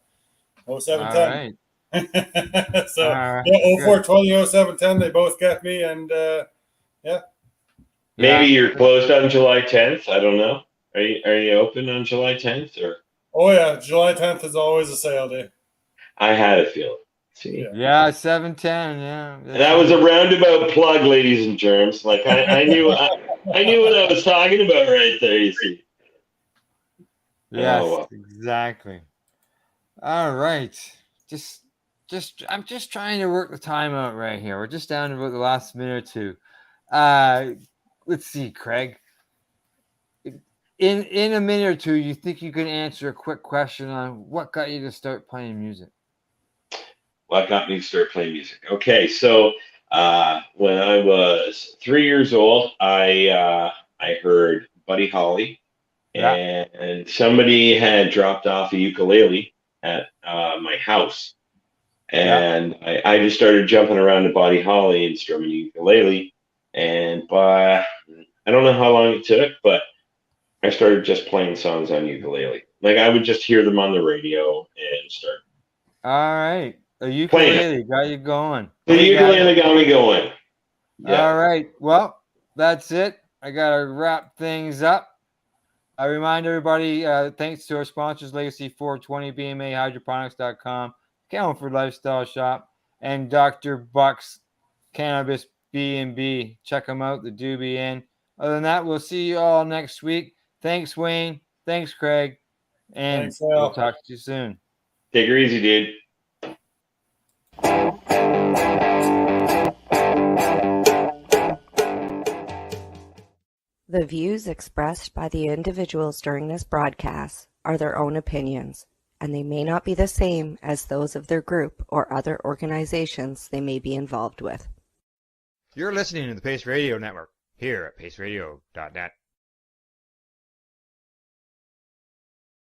0710. Right. So 0420, 0710, they both get me, and Maybe you're closed on July 10th. I don't know. Are you open on July 10th or? Oh yeah, July 10th is always a sale day. I had a feeling. See? Yeah, 710. Yeah. That was a roundabout plug, ladies and germs. Like I knew I knew what I was talking about right there. You see. Yes, exactly. All right. I'm just trying to work the time out right here. We're just down to about the last minute or two. Let's see, Craig. In a minute or two, you think you can answer a quick question on what got you to start playing music? What got me to start playing music? Okay, so when I was 3 years old, I heard Buddy Holly, and somebody had dropped off a ukulele at my house, and I just started jumping around to Buddy Holly and strumming ukulele, and I don't know how long it took, but I started just playing songs on ukulele. Like I would just hear them on the radio and start. All right. A ukulele got you going. The ukulele got me going. Yeah. All right. Well, that's it. I got to wrap things up. I remind everybody, thanks to our sponsors, Legacy 420, BMAHydroponics.com, Campbellford Lifestyle Shop, and Dr. Buck's Cannabis B&B. Check them out. The doobie in. Other than that, we'll see you all next week. Thanks, Wayne. Thanks, Craig. And we'll talk to you soon. Take her easy, dude. The views expressed by the individuals during this broadcast are their own opinions, and they may not be the same as those of their group or other organizations they may be involved with. You're listening to the Pace Radio Network here at paceradio.net.